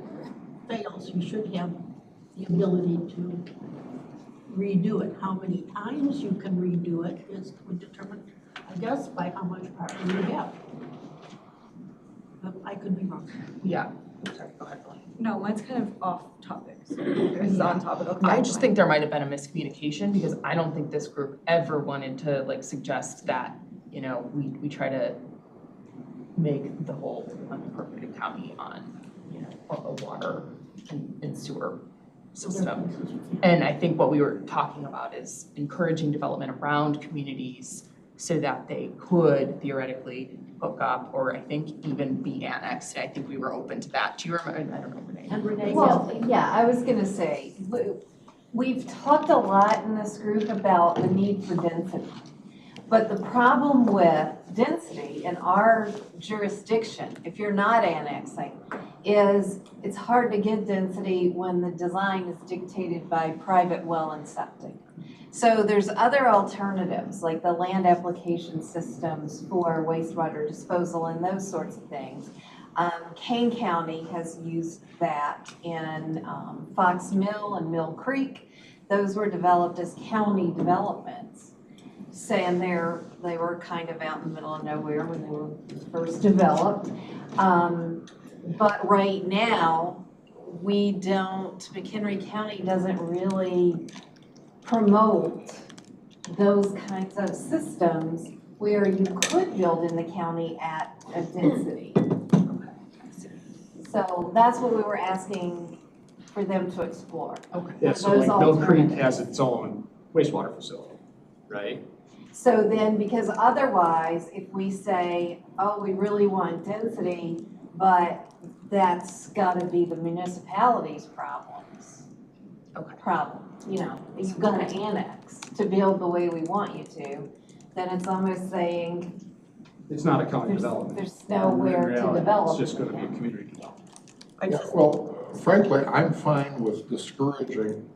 Speaker 5: fails, you should have the ability to redo it. How many times you can redo it is determined, I guess, by how much property you have. But I could be wrong.
Speaker 2: Yeah, sorry, go ahead, Elaine.
Speaker 1: No, mine's kind of off topic, so this is on topic. Okay,
Speaker 2: I just think there might have been a miscommunication because I don't think this group ever wanted to like suggest that, we try to make the whole unincorporated county on, a water and sewer system. And I think what we were talking about is encouraging development around communities so that they could theoretically hook up or I think even be annexed. I think we were open to that. Do you remember? I don't know, Renee.
Speaker 5: And Renee,
Speaker 1: Well, yeah, I was gonna say, we've talked a lot in this group about the need for density. But the problem with density in our jurisdiction, if you're not annexing, is it's hard to get density when the design is dictated by private well and septic. So there's other alternatives, like the land application systems for wastewater disposal and those sorts of things. Kane County has used that in Fox Mill and Mill Creek. Those were developed as county developments. Saying they were kind of out in the middle of nowhere when they were first developed. But right now, McHenry County doesn't really promote those kinds of systems where you could build in the county at a density. So that's what we were asking for them to explore.
Speaker 9: Yeah, so
Speaker 1: Those
Speaker 9: like Mill Creek
Speaker 1: alternatives.
Speaker 9: has its own wastewater facility.
Speaker 8: right?
Speaker 1: So then, because otherwise, if we say, oh, we really want density, but that's gotta be the municipality's problems.
Speaker 2: Okay.
Speaker 1: You know, you've got to annex to build the way we want you to, then it's almost saying
Speaker 9: It's not a county development.
Speaker 1: there's nowhere
Speaker 9: In
Speaker 1: to
Speaker 9: reality,
Speaker 1: develop.
Speaker 9: It's just gonna be a community development.
Speaker 10: I
Speaker 3: Yeah,
Speaker 10: just,
Speaker 3: well, frankly, I'm fine with discouraging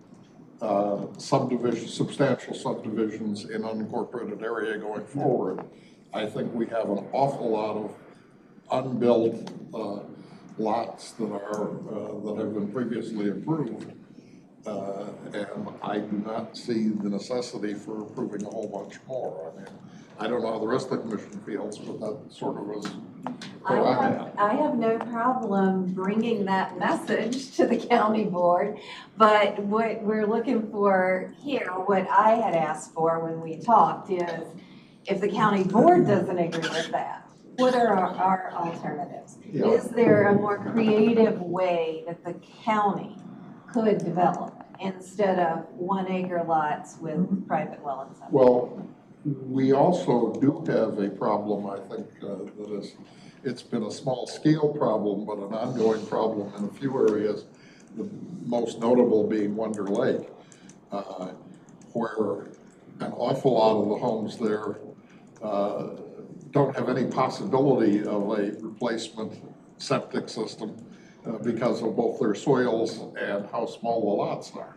Speaker 3: substantial subdivisions in unincorporated area going forward. I think we have an awful lot of unbuilt lots that have been previously approved. And I do not see the necessity for approving a whole bunch more. I mean, I don't know how the rest of the commission feels, but that sort of is where I'm at.
Speaker 1: I have no problem bringing that message to the county board, but what we're looking for here, what I had asked for when we talked is, if the county board doesn't agree with that, what are our alternatives?
Speaker 3: Yeah.
Speaker 1: Is there a more creative way that the county could develop instead of 1 acre lots with private well and stuff?
Speaker 3: Well, we also do have a problem, I think, it's been a small scale problem, but an ongoing problem in a few areas, the most notable being Wonder Lake, where an awful lot of the homes there don't have any possibility of a replacement septic system because of both their soils and how small the lots are.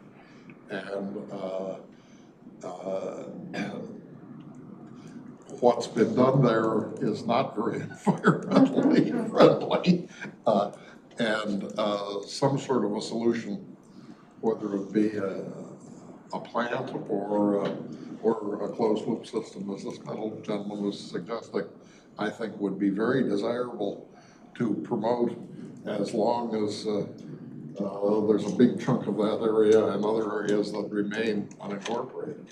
Speaker 3: And what's been done there is not very environmentally friendly. And some sort of a solution, whether it be a plant or a closed loop system, as this gentleman was suggesting, I think would be very desirable to promote, as long as there's a big chunk of that area and other areas that remain unincorporated.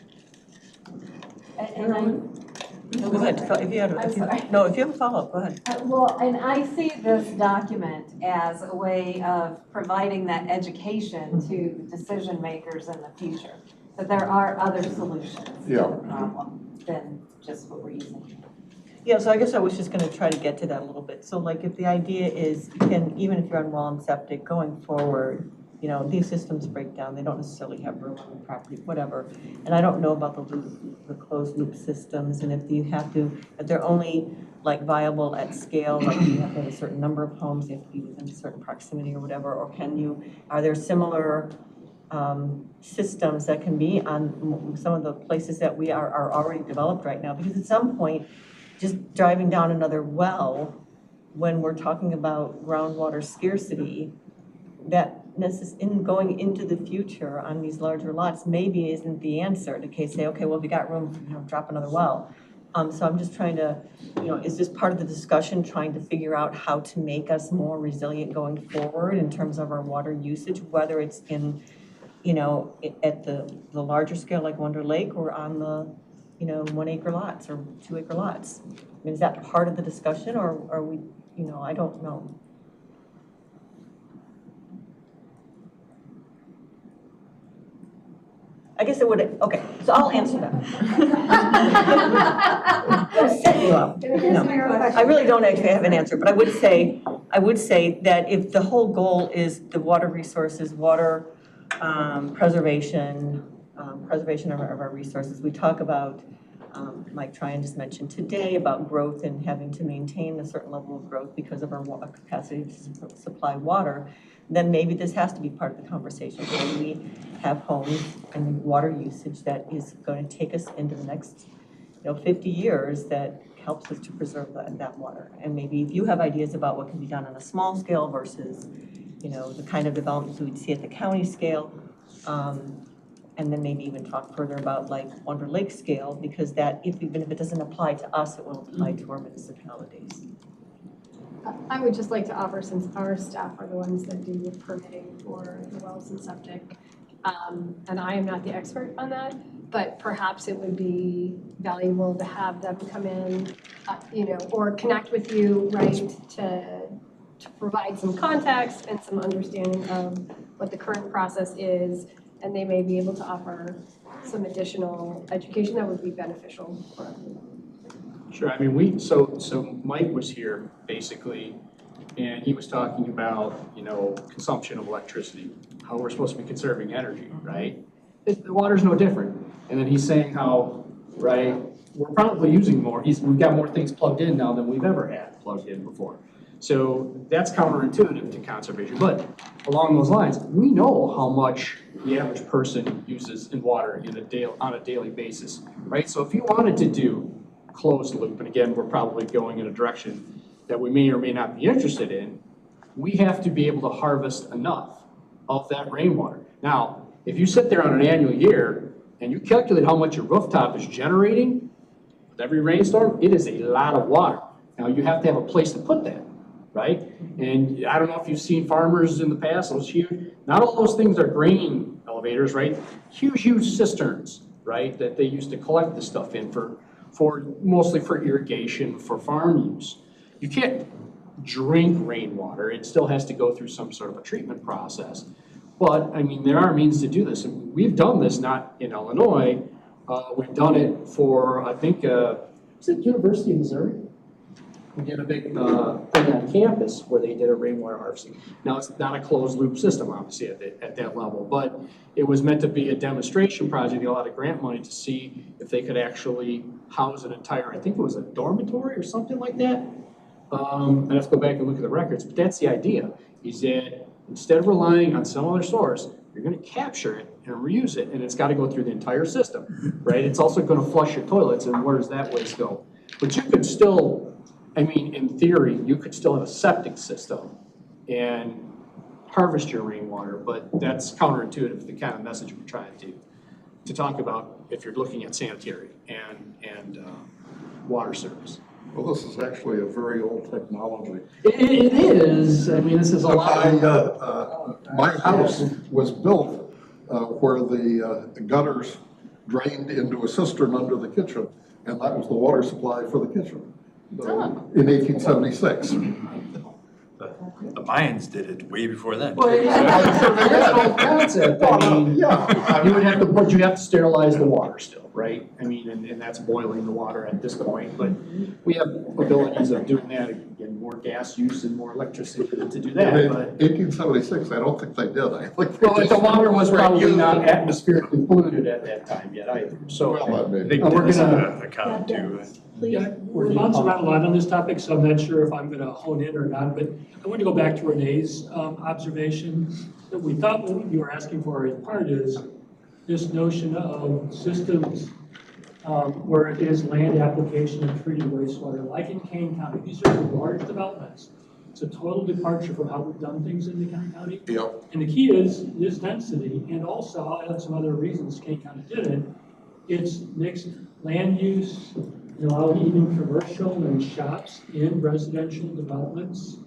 Speaker 10: go ahead, if you had,
Speaker 1: I'm sorry.
Speaker 10: no, if you have a follow-up, go ahead.
Speaker 1: Well, and I see this document as a way of providing that education to the decision makers in the future, that there are other solutions to
Speaker 3: Yeah.
Speaker 1: the problem than just what we're using.
Speaker 10: Yeah, so I guess I was just gonna try to get to that a little bit. So like if the idea is, even if you're on well and septic, going forward, you know, these systems break down, they don't necessarily have room on the property, whatever. And I don't know about the closed loop systems, and if they're only like viable at scale, like you have to have a certain number of homes, they have to be within a certain proximity or whatever, or are there similar systems that can be on some of the places that we are already developed right now? Because at some point, just driving down another well, when we're talking about groundwater scarcity, that in going into the future on these larger lots maybe isn't the answer to say, okay, well, if you got room, drop another well. So I'm just trying to, is this part of the discussion, trying to figure out how to make us more resilient going forward in terms of our water usage, whether it's in, at the larger scale like Wonder Lake, or on the 1 acre lots or 2 acre lots? I mean, is that part of the discussion, or are we, I don't know. I guess it would, okay, so I'll answer that. I'm setting you up. No, I really don't actually have an answer, but I would say that if the whole goal is the water resources, water preservation of our resources, we talk about, Mike Tryon just mentioned today, about growth and having to maintain a certain level of growth because of our capacity to supply water, then maybe this has to be part of the conversation. Where we have homes and water usage that is going to take us into the next 50 years, that helps us to preserve that water. And maybe if you have ideas about what can be done on a small scale versus the kind of developments we'd see at the county scale, and then maybe even talk further about like Wonder Lake scale, because that, even if it doesn't apply to us, it will apply to our municipalities.
Speaker 11: I would just like to offer, since our staff are the ones that do the permitting for the wells and septic, and I am not the expert on that, but perhaps it would be valuable to have them come in, or connect with you, right, to provide some context and some understanding of what the current process is, and they may be able to offer some additional education that would be beneficial for everyone.
Speaker 9: Sure, I mean, so Mike was here basically, and he was talking about, consumption of electricity, how we're supposed to be conserving energy, right? The water's no different. And then he's saying how, right, we're probably using more, we've got more things plugged in now than we've ever had plugged in before. So that's counterintuitive to conservation, but along those lines, we know how much the average person uses in water on a daily basis, right? So if you wanted to do closed loop, and again, we're probably going in a direction that we may or may not be interested in, we have to be able to harvest enough of that rainwater. Now, if you sit there on an annual year and you calculate how much your rooftop is generating with every rainstorm, it is a lot of water. Now, you have to have a place to put that, right? And I don't know if you've seen farmers in the past, those huge, not all those things are grain elevators, right? Huge cisterns, right, that they used to collect the stuff in for mostly for irrigation, for farm use. You can't drink rainwater, it still has to go through some sort of a treatment process. But, I mean, there are means to do this, and we've done this not in Illinois, we've done it for, I think, was it University of Missouri? We did a big thing on campus where they did a rainwater harvesting. Now, it's not a closed loop system, obviously, at that level, but it was meant to be a demonstration project, a lot of grant money to see if they could actually house an entire, I think it was a dormitory or something like that. I have to go back and look at the records, but that's the idea, is that instead of relying on some other source, you're gonna capture it and reuse it, and it's gotta go through the entire system, right? It's also gonna flush your toilets, and where does that waste go? But you could still, I mean, in theory, you could still have a septic system and harvest your rainwater, but that's counterintuitive to the kind of message we're trying to talk about if you're looking at sanitary and water service.
Speaker 3: Well, this is actually a very old technology.
Speaker 9: It is, I mean, this is a lot.
Speaker 3: My house was built where the gutters drained into a cistern under the kitchen, and that was the water supply for the kitchen in 1876.
Speaker 8: The Mayans did it way before then.
Speaker 9: Well, that's an old concept, I mean,
Speaker 3: Yeah.
Speaker 9: you would have to, but you have to sterilize the water still, right? I mean, and that's boiling the water at this point, but we have abilities of doing that, again, more gas use and more electricity to do that,
Speaker 3: In
Speaker 9: but.
Speaker 3: 1876, I don't think they did. I think they
Speaker 9: Well, the
Speaker 3: just-
Speaker 9: water was probably not atmospherically polluted at that time yet either, so.
Speaker 3: Well, that may
Speaker 8: I
Speaker 3: be.
Speaker 8: think
Speaker 9: we're
Speaker 8: Dennis had
Speaker 9: gonna-
Speaker 8: a comment too.
Speaker 5: Please.
Speaker 12: Yeah, we're bouncing around a lot on this topic, so I'm not sure if I'm gonna hone in or not, but I want to go back to Renee's observation that we thought what you were asking for in part is this notion of systems where it is land application and treated wastewater, like in Kane County. These are large developments. It's a total departure from how we've done things in the Kane County.
Speaker 3: Yep.
Speaker 12: And the key is density, and also, I'll add some other reasons Kane County did it. It's mixed land use, even commercial and shops in residential developments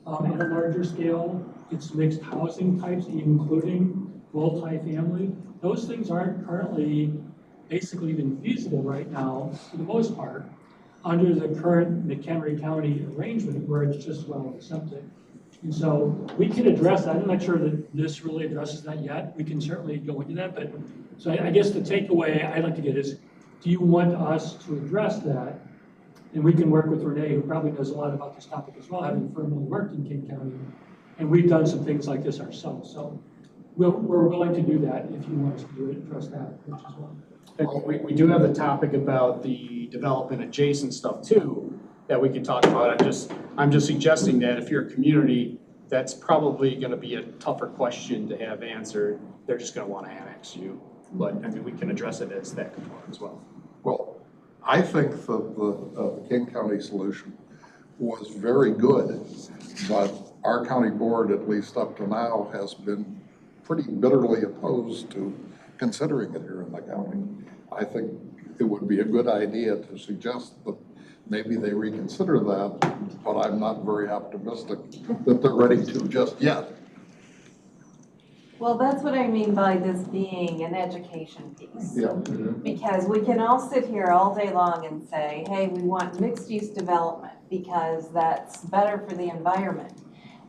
Speaker 12: at a larger scale. It's mixed housing types, including multifamily. Those things aren't currently basically even feasible right now, for the most part, under the current McHenry County arrangement where it's just well and septic. And so we can address that. I'm not sure that this really addresses that yet. We can certainly go into that, but so I guess the takeaway I'd like to get is, do you want us to address that? And we can work with Renee, who probably knows a lot about this topic as well, having firmly worked in King County. And we've done some things like this ourselves. So we're willing to do that if you want us to do it, address that, which is one.
Speaker 9: And we do have the topic about the development adjacent stuff too, that we could talk about. I'm just suggesting that if you're a community, that's probably gonna be a tougher question to have answered. They're just gonna wanna annex you. But, I mean, we can address it as that component as well.
Speaker 3: Well, I think the King County solution was very good, but our county board, at least up to now, has been pretty bitterly opposed to considering it here in the county. I think it would be a good idea to suggest that maybe they reconsider that, but I'm not very optimistic that they're ready to just yet.
Speaker 1: Well, that's what I mean by this being an education piece.
Speaker 3: Yeah.
Speaker 1: Because we can all sit here all day long and say, hey, we want mixed-use development because that's better for the environment.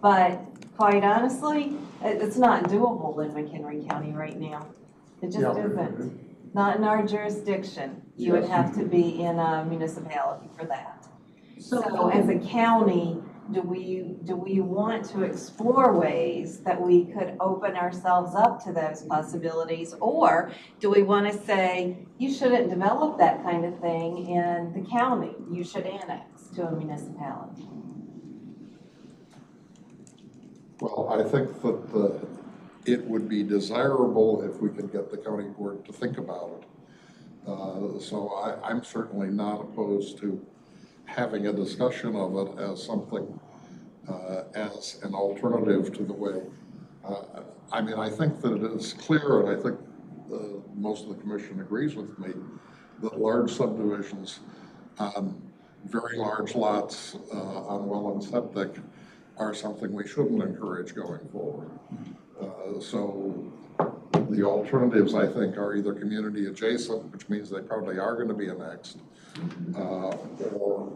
Speaker 1: But quite honestly, it's not doable in McHenry County right now. It just isn't. Not in our jurisdiction. You would
Speaker 3: Yes.
Speaker 1: have to be in a municipality for that.
Speaker 5: So
Speaker 1: So as a county, do we want to explore ways that we could open ourselves up to those possibilities? Or do we want to say, you shouldn't develop that kind of thing in the county, you should annex to a municipality?
Speaker 3: Well, I think that it would be desirable if we could get the county board to think about it. So I'm certainly not opposed to having a discussion of it as something, as an alternative to the way. I mean, I think that it is clear, and I think most of the commission agrees with me, that large subdivisions, very large lots on well and septic are something we shouldn't encourage going forward. So the alternatives, I think, are either community adjacent, which means they probably are going to be annexed, or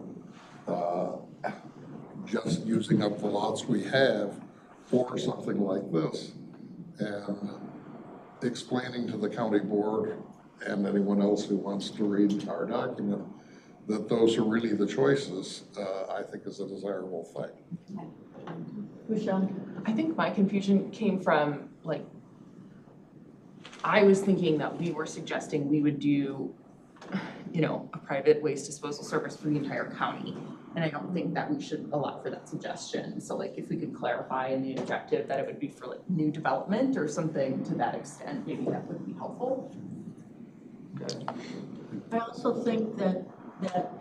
Speaker 3: just using up the lots we have, or something like this, and explaining to the county board and anyone else who wants to read our document that those are really the choices, I think is a desirable thing.
Speaker 5: Michelle?
Speaker 2: I think my confusion came from, like, I was thinking that we were suggesting we would do, you know, a private waste disposal service for the entire county. And I don't think that we should allow for that suggestion. So like, if we could clarify in the objective that it would be for like new development or something to that extent, maybe that would be helpful.
Speaker 5: I also think that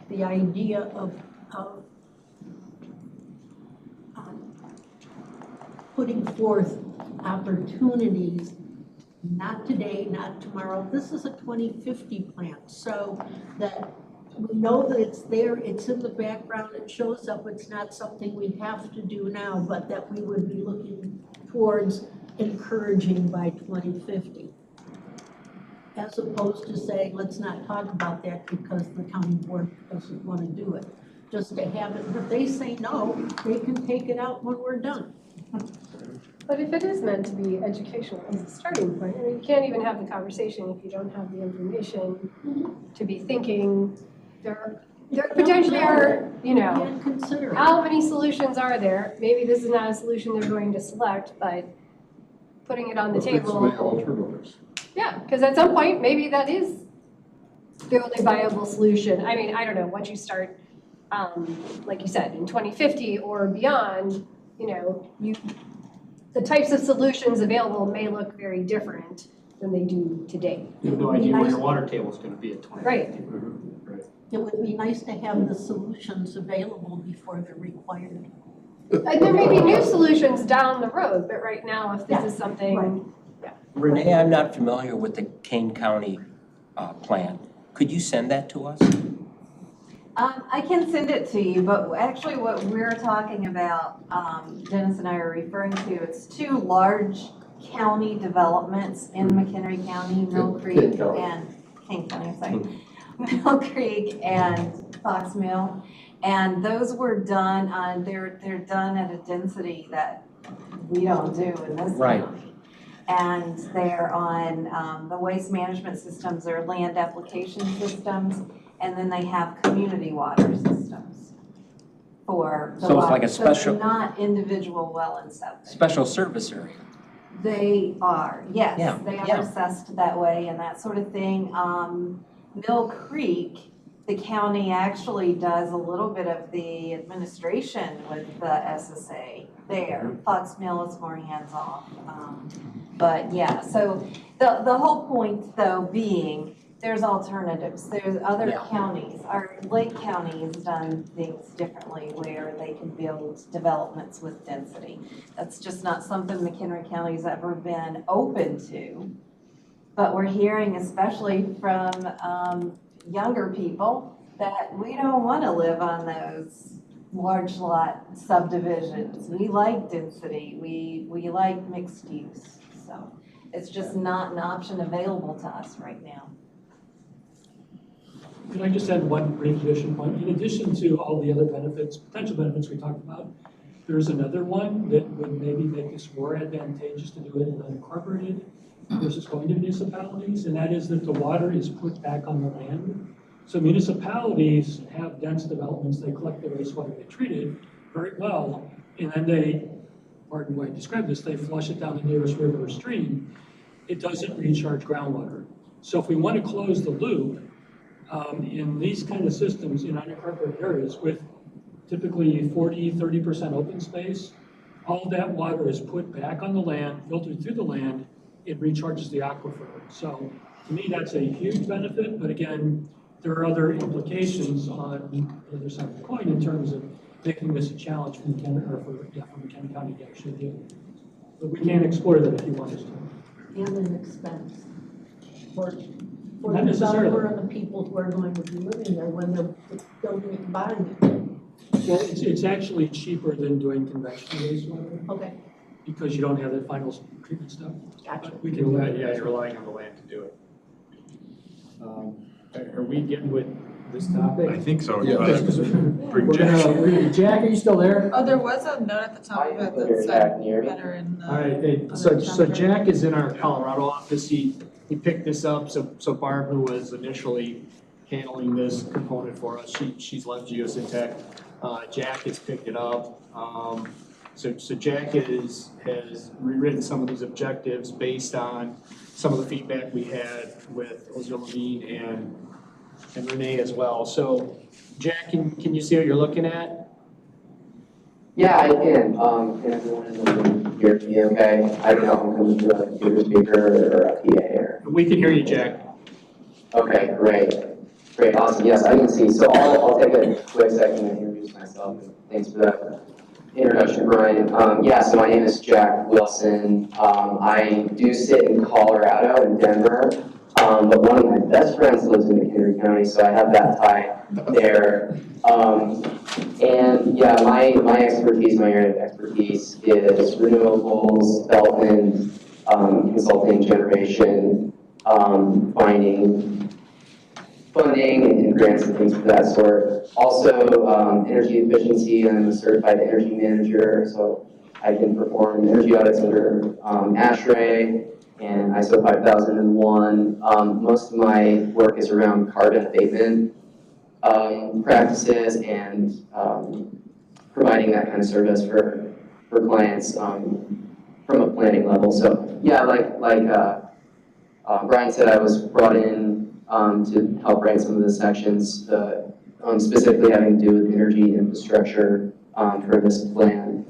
Speaker 5: the idea of putting forth opportunities, not today, not tomorrow, this is a 2050 plan, so that we know that it's there, it's in the background, it shows up, it's not something we have to do now, but that we would be looking towards encouraging by 2050. As opposed to saying, let's not talk about that because the county board doesn't want to do it. Just to have it, if they say no, they can take it out when we're done.
Speaker 11: But if it is meant to be educational as a starting point, I mean, you can't even have the conversation if you don't have the information to be thinking, there potentially are, you know,
Speaker 5: Can't consider it.
Speaker 11: how many solutions are there? Maybe this is not a solution they're going to select, but putting it on the
Speaker 3: But it's
Speaker 11: table.
Speaker 3: the alternatives.
Speaker 11: Yeah, because at some point, maybe that is the only viable solution. I mean, I don't know, once you start, like you said, in 2050 or beyond, you know, the types of solutions available may look very different than they do today.
Speaker 9: You have no idea where your water table is gonna be at 20.
Speaker 11: Right.
Speaker 9: Right.
Speaker 5: It would be nice to have the solutions available before they're required.
Speaker 11: And there may be new solutions down the road, but right now, if this is
Speaker 5: Right.
Speaker 11: something,
Speaker 4: Renee, I'm not familiar with the Kane County plan. Could you send that to us?
Speaker 1: I can send it to you, but actually what we're talking about, Dennis and I are referring to, it's two large county developments in McHenry County, Mill Creek
Speaker 3: County.
Speaker 1: and King County, I'm sorry. Mill Creek and Fox Mill. And those were done on, they're done at a density that we don't do in this
Speaker 4: Right.
Speaker 1: county. And they're on, the waste management systems are land application systems, and then they have community water systems for the
Speaker 4: So it's like
Speaker 1: water.
Speaker 4: a special-
Speaker 1: So they're not individual well and septic.
Speaker 4: Special service area.
Speaker 1: They are, yes,
Speaker 4: Yeah,
Speaker 1: they
Speaker 4: yeah.
Speaker 1: are assessed that way and that sort of thing. Mill Creek, the county actually does a little bit of the administration with the SSA there. Fox Mill is more hands-off. But yeah, so the whole point though being, there's alternatives. There's other
Speaker 4: Yeah.
Speaker 1: counties. Our Lake County has done things differently where they can build developments with density. That's just not something McHenry County's ever been open to. But we're hearing, especially from younger people, that we don't want to live on those large lot subdivisions. We like density. We like mixed use. So it's just not an option available to us right now.
Speaker 12: Can I just add one brief addition point? In addition to all the other benefits, potential benefits we talked about, there's another one that would maybe make this more advantageous to do it in unincorporated versus going to municipalities, and that is that the water is put back on the land. So municipalities have dense developments, they collect the wastewater, they treat it very well, and then they, pardon the way I describe this, they flush it down the nearest river or stream. It doesn't recharge groundwater. So if we want to close the loop, in these kind of systems in unincorporated areas with typically 40–30% open space, all that water is put back on the land, filtered through the land, it recharges the aquifer. So to me, that's a huge benefit, but again, there are other implications on the other side of the coin in terms of making this a challenge for McHenry County to actually do. But we can explore that if you want us to.
Speaker 5: And an expense for
Speaker 12: Not
Speaker 5: the
Speaker 12: necessarily.
Speaker 5: developer and the people who are going to be living there when they're building it and buying it.
Speaker 12: Well, it's actually cheaper than doing conventional wastewater
Speaker 5: Okay,
Speaker 12: because you don't have that final treatment step.
Speaker 5: gotcha.
Speaker 12: But we can.
Speaker 9: You're relying on the land to do it. Are we getting with this topic?
Speaker 8: I think so.
Speaker 3: Yeah.
Speaker 8: Bring
Speaker 9: We're
Speaker 8: Jack.
Speaker 9: gonna, Jack, are you still there?
Speaker 13: Oh, there was a note at the top of it that said better in the.
Speaker 9: All right, so Jack is in our Colorado office. He picked this up, so Barb, who was initially handling this component for us, she's left Geosyntec. Jack has picked it up. So Jack has rewritten some of these objectives based on some of the feedback we had with Ozil Levine and Renee as well. So Jack, can you see what you're looking at?
Speaker 14: Yeah, I can. Can everyone in the room hear me okay? I don't know if I'm coming through a computer speaker or a PA or.
Speaker 9: We can hear you, Jack.
Speaker 14: Okay, great. Great, awesome. Yes, I can see. So I'll take a quick second to introduce myself. Thanks for that introduction, Brian. Yeah, so my name is Jack Wilson. I do sit in Colorado in Denver, but one of my best friends lives in McHenry County, so I have that tie there. And yeah, my expertise, my area of expertise is renewables, development, consulting, generation, finding funding and grants and things of that sort. Also, energy efficiency. I'm a certified energy manager, so I can perform energy audits under ASHRAE and ISO 5001. Most of my work is around carbon abatement practices and providing that kind of service for clients from a planning level. So yeah, like Brian said, I was brought in to help write some of the sections specifically having to do with energy infrastructure for this plan.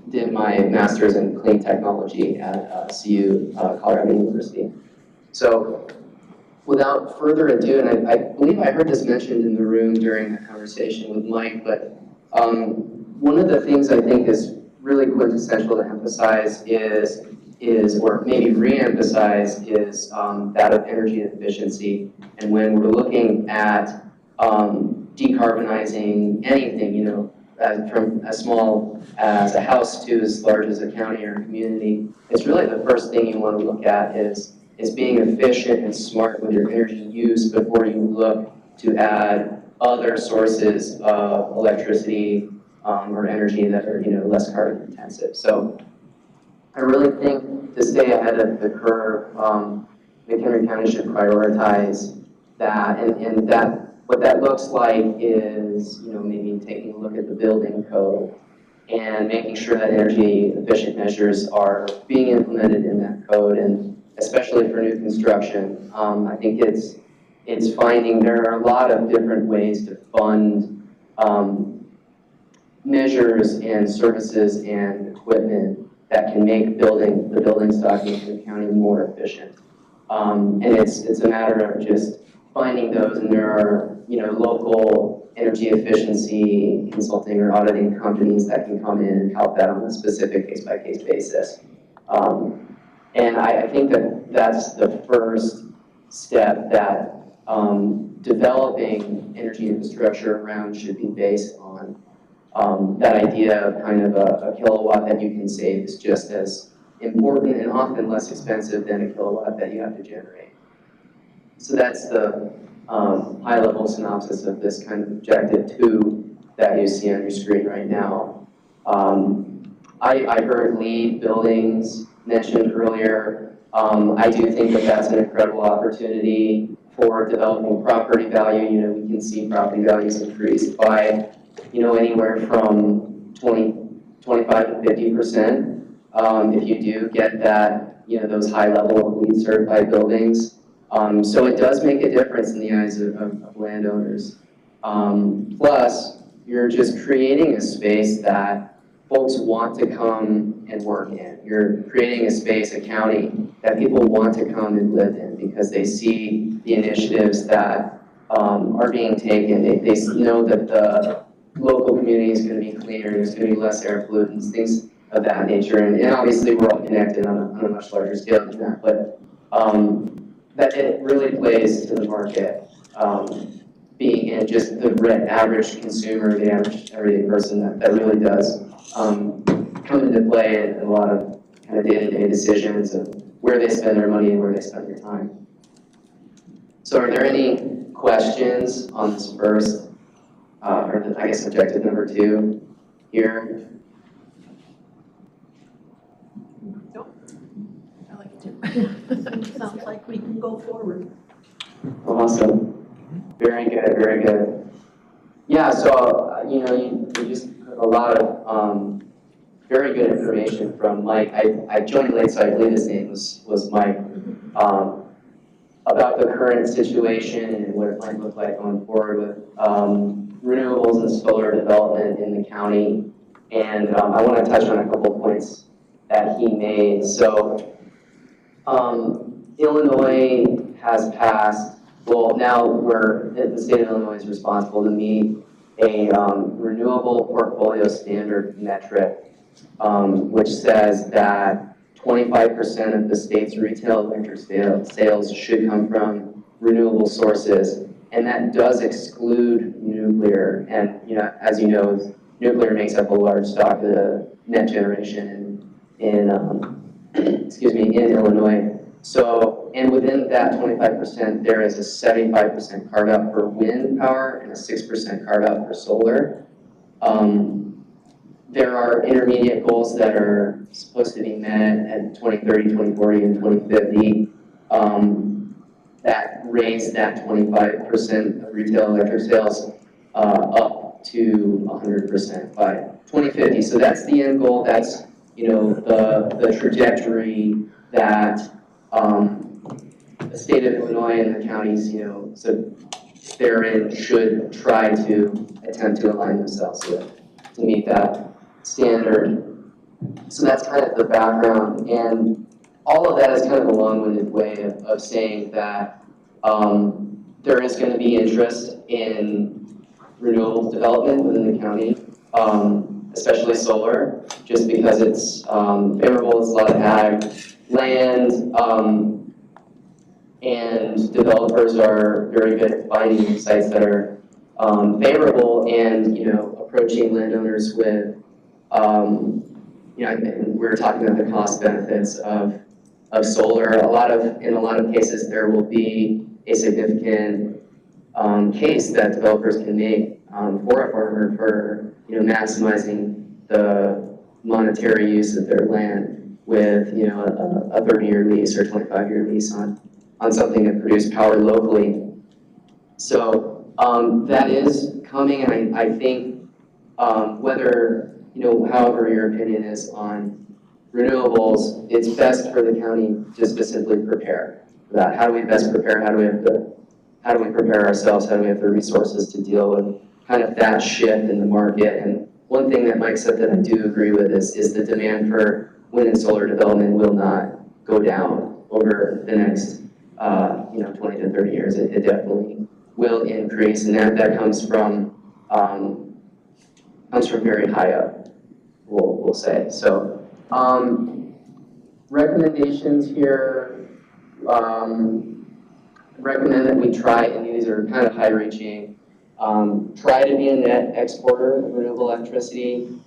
Speaker 14: Did my master's in clean technology at CU, Colorado University. So without further ado, and I believe I heard this mentioned in the room during the conversation with Mike, but one of the things I think is really quintessential to emphasize is or maybe re-emphasize is that of energy efficiency. And when we're looking at decarbonizing anything, you know, from as small as a house to as large as a county or a community, it's really the first thing you want to look at is being efficient and smart with your energy use before you look to add other sources of electricity or energy that are, you know, less carbon intensive. So I really think to stay ahead of the curve, McHenry County should prioritize that, and that what that looks like is, you know, maybe taking a look at the building code and making sure that energy efficient measures are being implemented in that code, and especially for new construction. I think it's finding there are a lot of different ways to fund measures and services and equipment that can make the building stock in the county more efficient. And it's a matter of just finding those, and there are, you know, local energy efficiency consulting or auditing companies that can come in and help that on a specific case-by-case basis. And I think that that's the first step that developing energy infrastructure around should be based on. That idea of kind of a kilowatt that you can save is just as important and often less expensive than a kilowatt that you have to generate. So that's the high-level synopsis of this kind of objective 2 that you see on your screen right now. I heard LEED buildings mentioned earlier. I do think that that's an incredible opportunity for developing property value. You know, we can see property values increase by, you know, anywhere from 25 to 50%. If you do get that, you know, those high level of LEED certified buildings. So it does make a difference in the eyes of landowners. Plus, you're just creating a space that folks want to come and work in. You're creating a space, a county, that people want to come and live in because they see the initiatives that are being taken. They know that the local community is going to be cleaner, there's going to be less air pollutants, things of that nature. And obviously, we're all connected on a much larger scale than that. But that it really plays to the market. Being in just the average consumer, the average everyday person, that really does come into play in a lot of kind of day-to-day decisions of where they spend their money and where they spend their time. So are there any questions on this first, or I guess objective number 2 here?
Speaker 5: I like it. Sounds like we can go forward.
Speaker 14: Awesome. Very good, very good. Yeah, so, you know, you just heard a lot of very good information from Mike. I joined late, so I believe his name was Mike, about the current situation and what it might look like going forward with renewables and solar development in the county. And I want to touch on a couple of points that he made. So, Illinois has passed. Well, now the state of Illinois is responsible to meet a renewable portfolio standard metric, which says that 25% of the state's retail electric sales should come from renewable sources, and that does exclude nuclear. And you know, as you know, nuclear makes up a large stock of the net generation in Illinois. So, and within that 25%, there is a 75% carve out for wind power and a 6% carve out for solar. There are intermediate goals that are supposed to be met at 2030, 2040, and 2050 that raise that 25% of retail electric sales up to 100% by 2050. So that's the end goal. That's, you know, the trajectory that the state of Illinois and the counties, you know, so therein should try to attempt to align themselves with to meet that standard. So that's kind of the background, and all of that is kind of a long-winded way of saying that there is going to be interest in renewable development within the county, especially solar, just because it's favorable, it's a lot of ag land, and developers are very good at finding sites that are favorable and, you know, approaching landowners with, you know, and we're talking about the cost benefits of solar. In a lot of cases, there will be a significant case that developers can make for a farmer for, you know, maximizing the monetary use of their land with, you know, a 30-year lease or 25-year lease on something that produces power locally. So that is coming, and I think whether, you know, however your opinion is on renewables, it's best for the county just to simply prepare for that. How do we best prepare? How do we prepare ourselves? How do we have the resources to deal with kind of that shift in the market? And one thing that Mike said that I do agree with is the demand for wind and solar development will not go down over the next 20 to 30 years. It definitely will increase, and that comes from very high up, we'll say. So recommendations here, recommend that we try, and these are kind of high-reaching, try to be a net exporter of renewable electricity.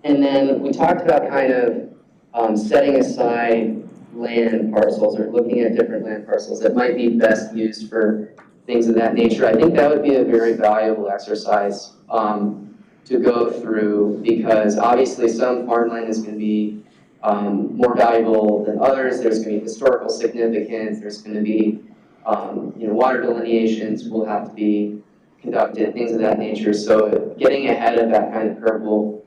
Speaker 14: And then we talked about kind of setting aside land parcels or looking at different land parcels that might be best used for things of that nature. I think that would be a very valuable exercise to go through, because obviously some farmland is going to be more valuable than others. There's going to be historical significance. There's going to be, water delineations will have to be conducted, things of that nature. So getting ahead of that kind of curve will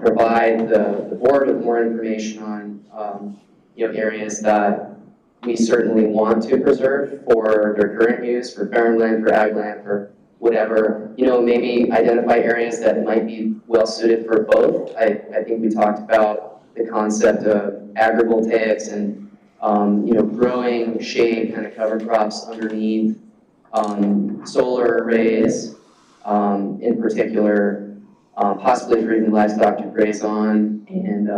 Speaker 14: provide the board with more information on, areas that we certainly want to preserve for their current use, for farmland, for ag land, for whatever, maybe identify areas that might be well suited for both. I think we talked about the concept of agrivoltaics and, growing shade kind of cover crops underneath solar arrays in particular, possibly for even livestock to graze on, and,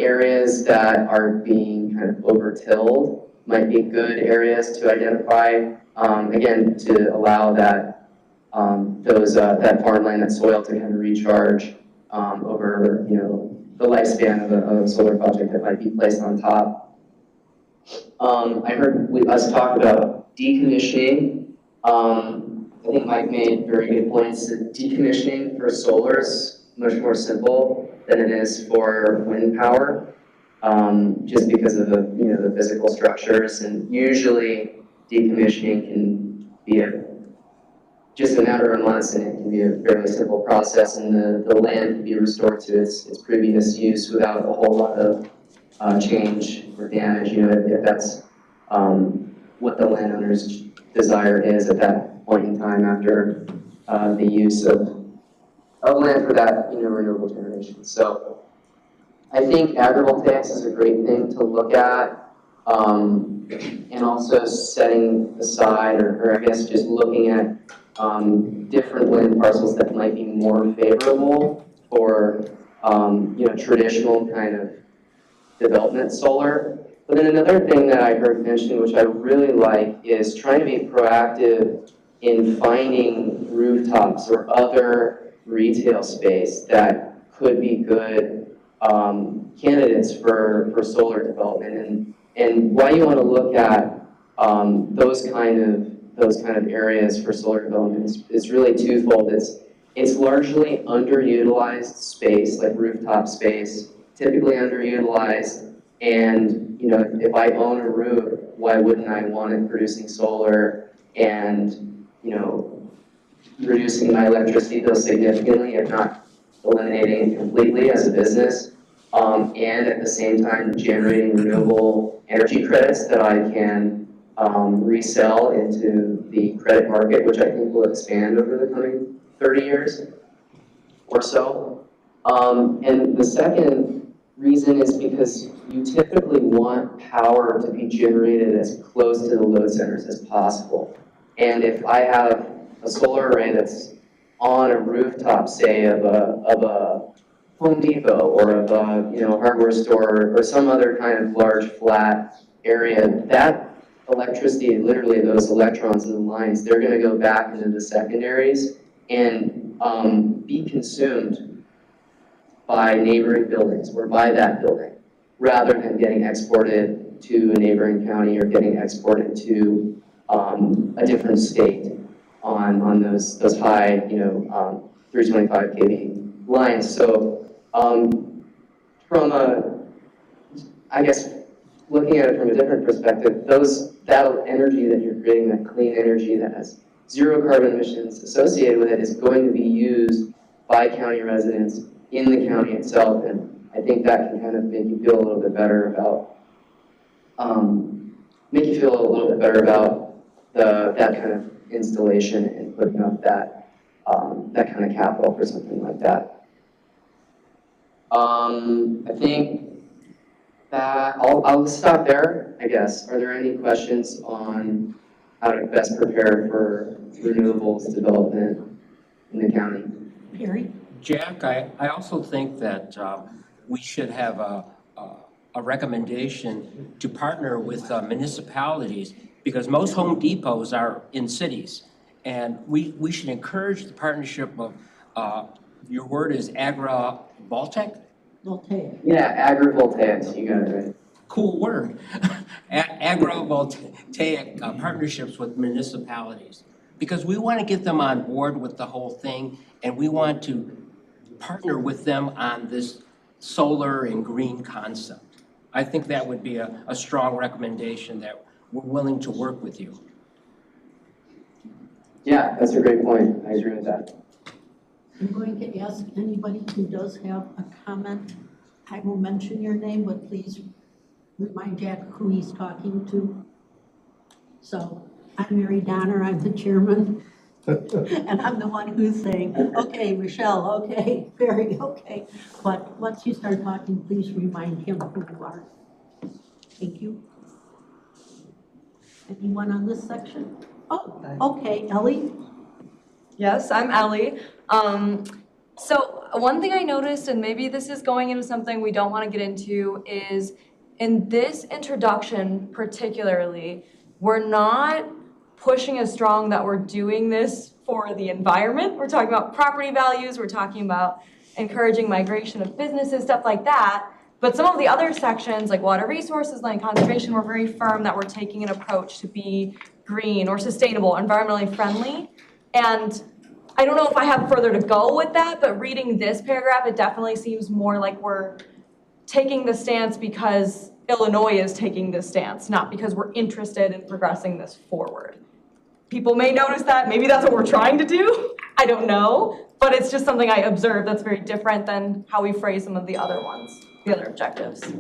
Speaker 14: areas that are being kind of over-tilled might be good areas to identify. Again, to allow that that farmland, that soil to kind of recharge over the lifespan of a solar project that might be placed on top. I heard us talk about decommissioning. I think Mike made very good points that decommissioning for solar is much more simple than it is for wind power, just because of the physical structures, and usually decommissioning can be just a matter of months, and it can be a fairly simple process, and the land can be restored to its previous use without a whole lot of change or damage, if that's what the landowner's desire is at that point in time after the use of land for that renewable generation. So I think agrivoltaics is a great thing to look at. And also setting aside, or I guess just looking at different wind parcels that might be more favorable for traditional kind of development solar. But then another thing that I heard mentioned, which I really like, is trying to be proactive in finding rooftops or other retail space that could be good candidates for solar development. And why you want to look at those kind of areas for solar development is really twofold. It's largely underutilized space, like rooftop space, typically underutilized. And if I own a roof, why wouldn't I want it producing solar and reducing my electricity bill significantly, if not eliminating it completely as a business, and at the same time generating renewable energy credits that I can resell into the credit market, which I think will expand over the coming 30 years or so. And the second reason is because you typically want power to be generated as close to the load centers as possible. And if I have a solar array that's on a rooftop, say, of a Home Depot or of a hardware store or some other kind of large flat area, that electricity, literally those electrons in the lines, they're going to go back into the secondaries and be consumed by neighboring buildings or by that building, rather than getting exported to a neighboring county or getting exported to a different state on those high 325 kV lines. So from I guess looking at it from a different perspective, that energy that you're creating, that clean energy that has zero carbon emissions associated with it, is going to be used by county residents in the county itself, and I think that can kind of make you feel a little bit better about that kind of installation and putting up that kind of capital for something like that. I think that I'll stop there, I guess. Are there any questions on how to best prepare for renewables development in the county?
Speaker 5: Perry?
Speaker 4: Jack, I also think that we should have a recommendation to partner with municipalities, because most Home Depots are in cities. And we should encourage the partnership of, your word is agrivoltaic?
Speaker 5: Voltaic.
Speaker 14: Yeah, agrivoltaics, you got it right.
Speaker 4: Cool word. Agrivoltaic partnerships with municipalities, because we want to get them on board with the whole thing, and we want to partner with them on this solar and green concept. I think that would be a strong recommendation that we're willing to work with you.
Speaker 14: Yeah, that's a great point. I agree with that.
Speaker 5: I'm going to ask anybody who does have a comment, I will mention your name, but please remind Jack who he's talking to. So I'm Mary Donner, I'm the chairman. And I'm the one who's saying, okay, Michelle, okay, Barry, okay. But once you start talking, please remind him who you are. Thank you. Anyone on this section? Oh, okay, Ellie?
Speaker 15: Yes, I'm Ellie. So one thing I noticed, and maybe this is going into something we don't want to get into, is in this introduction particularly, we're not pushing as strong that we're doing this for the environment. We're talking about property values, we're talking about encouraging migration of businesses, stuff like that. But some of the other sections, like water resources, land conservation, we're very firm that we're taking an approach to be green or sustainable, environmentally friendly. And I don't know if I have further to go with that, but reading this paragraph, it definitely seems more like we're taking the stance because Illinois is taking this stance, not because we're interested in progressing this forward. People may notice that, maybe that's what we're trying to do, I don't know, but it's just something I observed that's very different than how we phrase some of the other ones, the other objectives.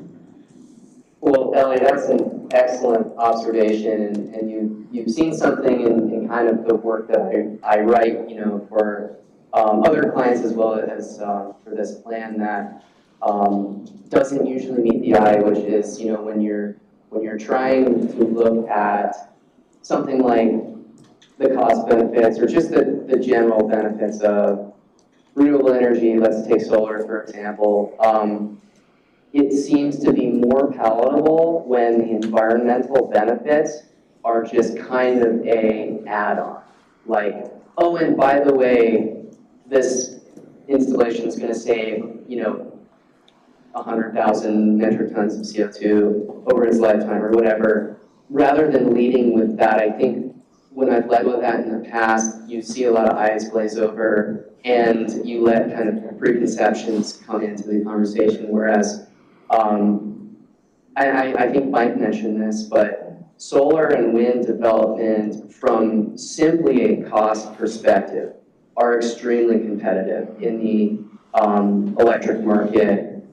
Speaker 14: Well, Ellie, that's an excellent observation, and you've seen something in kind of the work that I write, for other clients as well as for this plan that doesn't usually meet the eye, which is, when you're trying to look at something like the cost benefits or just the general benefits of renewable energy. Let's take solar, for example. It seems to be more palatable when the environmental benefits are just kind of a add-on. Like, oh, and by the way, this installation is going to save, 100,000 metric tons of CO2 over its lifetime or whatever. Rather than leading with that, I think when I've led with that in the past, you see a lot of eyes glaze over and you let kind of preconceptions come into the conversation, whereas I think Mike mentioned this, but solar and wind development from simply a cost perspective are extremely competitive in the electric market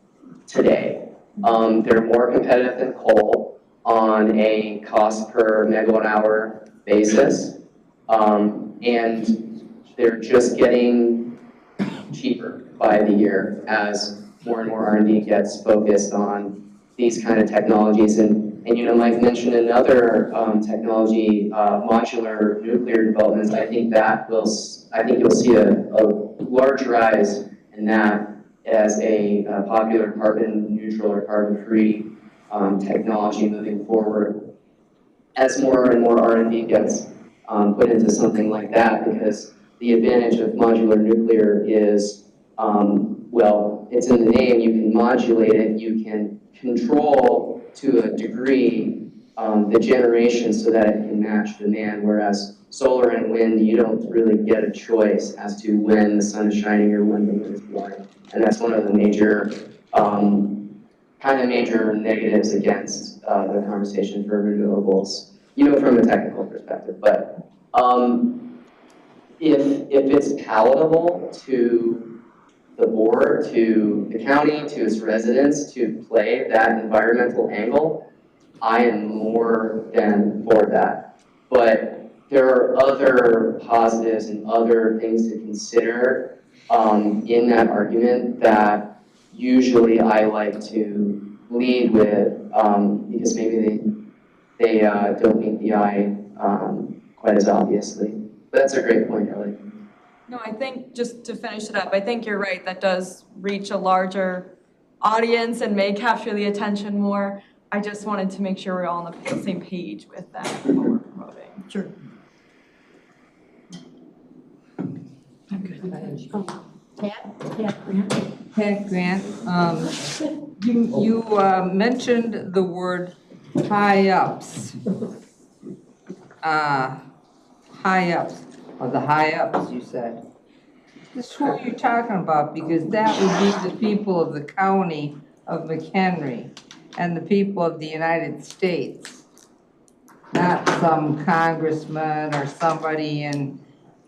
Speaker 14: today. They're more competitive than coal on a cost per megawatt hour basis, and they're just getting cheaper by the year as more and more R&D gets focused on these kind of technologies. And Mike mentioned another technology, modular nuclear developments. I think you'll see a large rise in that as a popular carbon neutral or carbon free technology moving forward as more and more R&D gets put into something like that, because the advantage of modular nuclear is, it's in the name, you can modulate it, you can control to a degree the generation so that it can match demand, whereas solar and wind, you don't really get a choice as to when the sun is shining or when the wind is blowing. And that's one of the major negatives against the conversation for renewables, from a technical perspective. But if it's palatable to the board, to the county, to its residents to play that environmental angle, I am more than for that. But there are other positives and other things to consider in that argument that usually I like to lead with because maybe they don't meet the eye quite as obviously. But that's a great point, Ellie.
Speaker 15: No, I think, just to finish it up, I think you're right, that does reach a larger audience and may capture the attention more. I just wanted to make sure we're all on the same page with that, what we're promoting.
Speaker 5: Sure.
Speaker 7: Pat Grant, you mentioned the word high-ups. High-ups, or the high-ups, you said. Just who are you talking about? Because that would be the people of the county of McHenry and the people of the United States, not some congressman or somebody in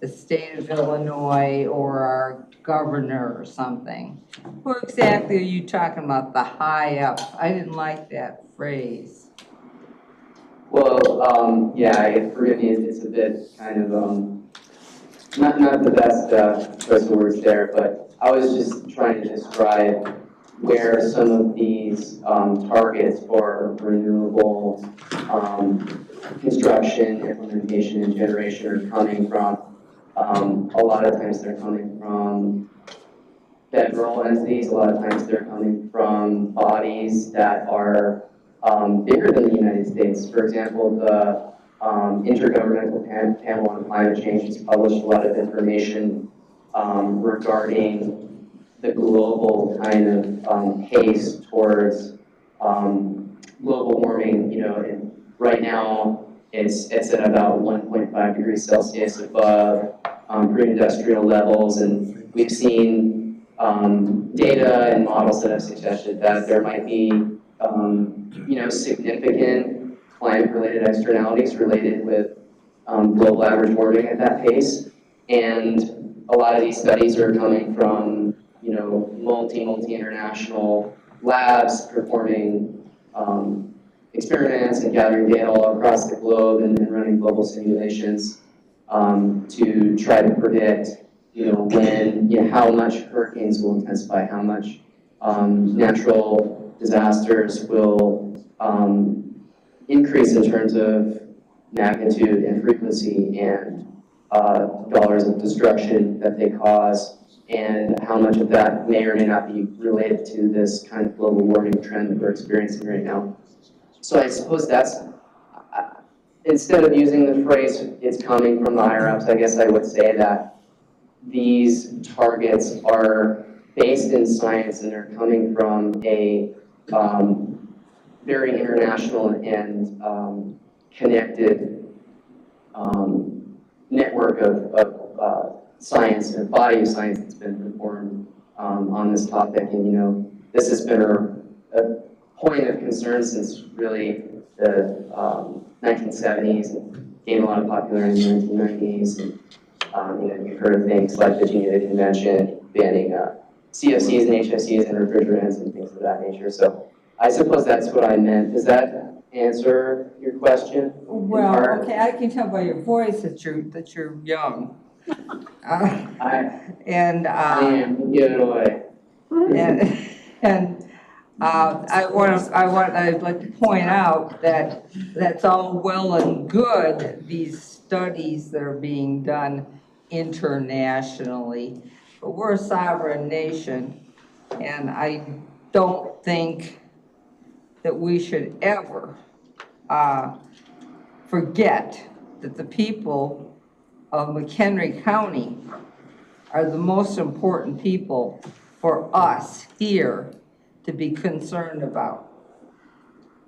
Speaker 7: the state of Illinois or our governor or something. Who exactly are you talking about, the high up? I didn't like that phrase.
Speaker 14: Well, yeah, forgive me, it's a bit kind of, not the best choice of words there, but I was just trying to describe where some of these targets for renewable construction, implementation, and generation are coming from. A lot of times they're coming from federal entities, a lot of times they're coming from bodies that are bigger than the United States. For example, the Intergovernmental Panel on Climate Change has published a lot of information regarding the global kind of pace towards global warming. You know, and right now it's at about 1.5 degrees Celsius above pre-industrial levels, and we've seen data and models that have suggested that there might be significant climate-related externalities related with global average warming at that pace. And a lot of these studies are coming from, multi-international labs performing experiments and gathering data all across the globe and running global simulations to try to predict, how much hurricanes will intensify, how much natural disasters will increase in terms of magnitude and frequency and dollars of destruction that they cause, and how much of that may or may not be related to this kind of global warming trend that we're experiencing right now. So I suppose that's, instead of using the phrase, it's coming from the higher ups, I guess I would say that these targets are based in science and they're coming from a very international and connected network of science and body of science that's been performed on this topic. And this has been a point of concern since really the 1970s and gained a lot of popularity in the 1990s. And you've heard of things like the Geneva Convention banning CFCs and HFCs and refrigerants and things of that nature. So I suppose that's what I meant. Does that answer your question?
Speaker 7: Well, okay, I can tell by your voice that you're young.
Speaker 14: I am. Give it away.
Speaker 7: I'd like to point out that that's all well and good, these studies that are being done internationally, but we're a sovereign nation, and I don't think that we should ever forget that the people of McHenry County are the most important people for us here to be concerned about.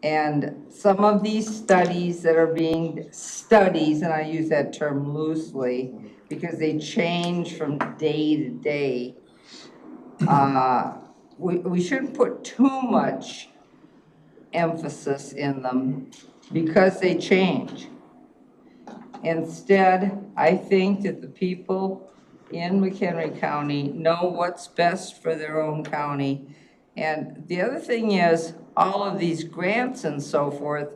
Speaker 7: And some of these studies that are being studies, and I use that term loosely because they change from day to day, we shouldn't put too much emphasis in them because they change. Instead, I think that the people in McHenry County know what's best for their own county. And the other thing is, all of these grants and so forth,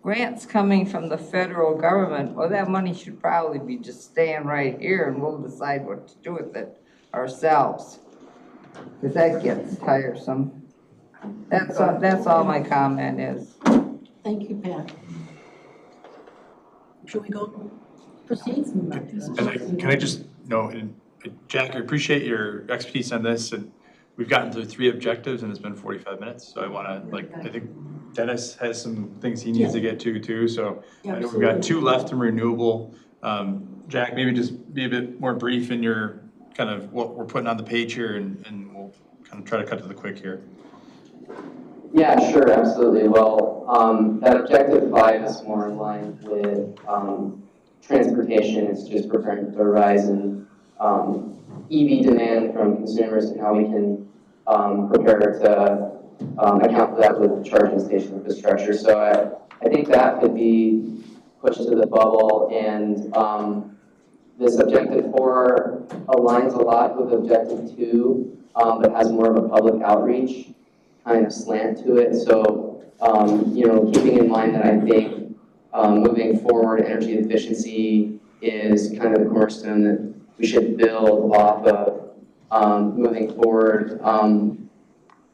Speaker 7: grants coming from the federal government, well, that money should probably be just staying right here and we'll decide what to do with it ourselves. Because that gets tiresome. That's all my comment is.
Speaker 5: Thank you, Pat. Should we go proceed?
Speaker 8: Can I just note, and Jack, I appreciate your expertise on this, and we've gotten through 3 objectives and it's been 45 minutes. So I want to, I think Dennis has some things he needs to get to too. So I know we've got 2 left in renewable. Jack, maybe just be a bit more brief in your kind of what we're putting on the page here, and we'll kind of try to cut to the quick here.
Speaker 14: Yeah, sure, absolutely. Well, that objective 5 is more in line with transportation. It's just preparing for the horizon EV demand from consumers and how we can prepare to account for that with charging station infrastructure. So I think that could be pushed to the bubble, and this objective 4 aligns a lot with objective 2, but has more of a public outreach kind of slant to it. So, keeping in mind that I think moving forward, energy efficiency is kind of the cornerstone that we should build off of moving forward.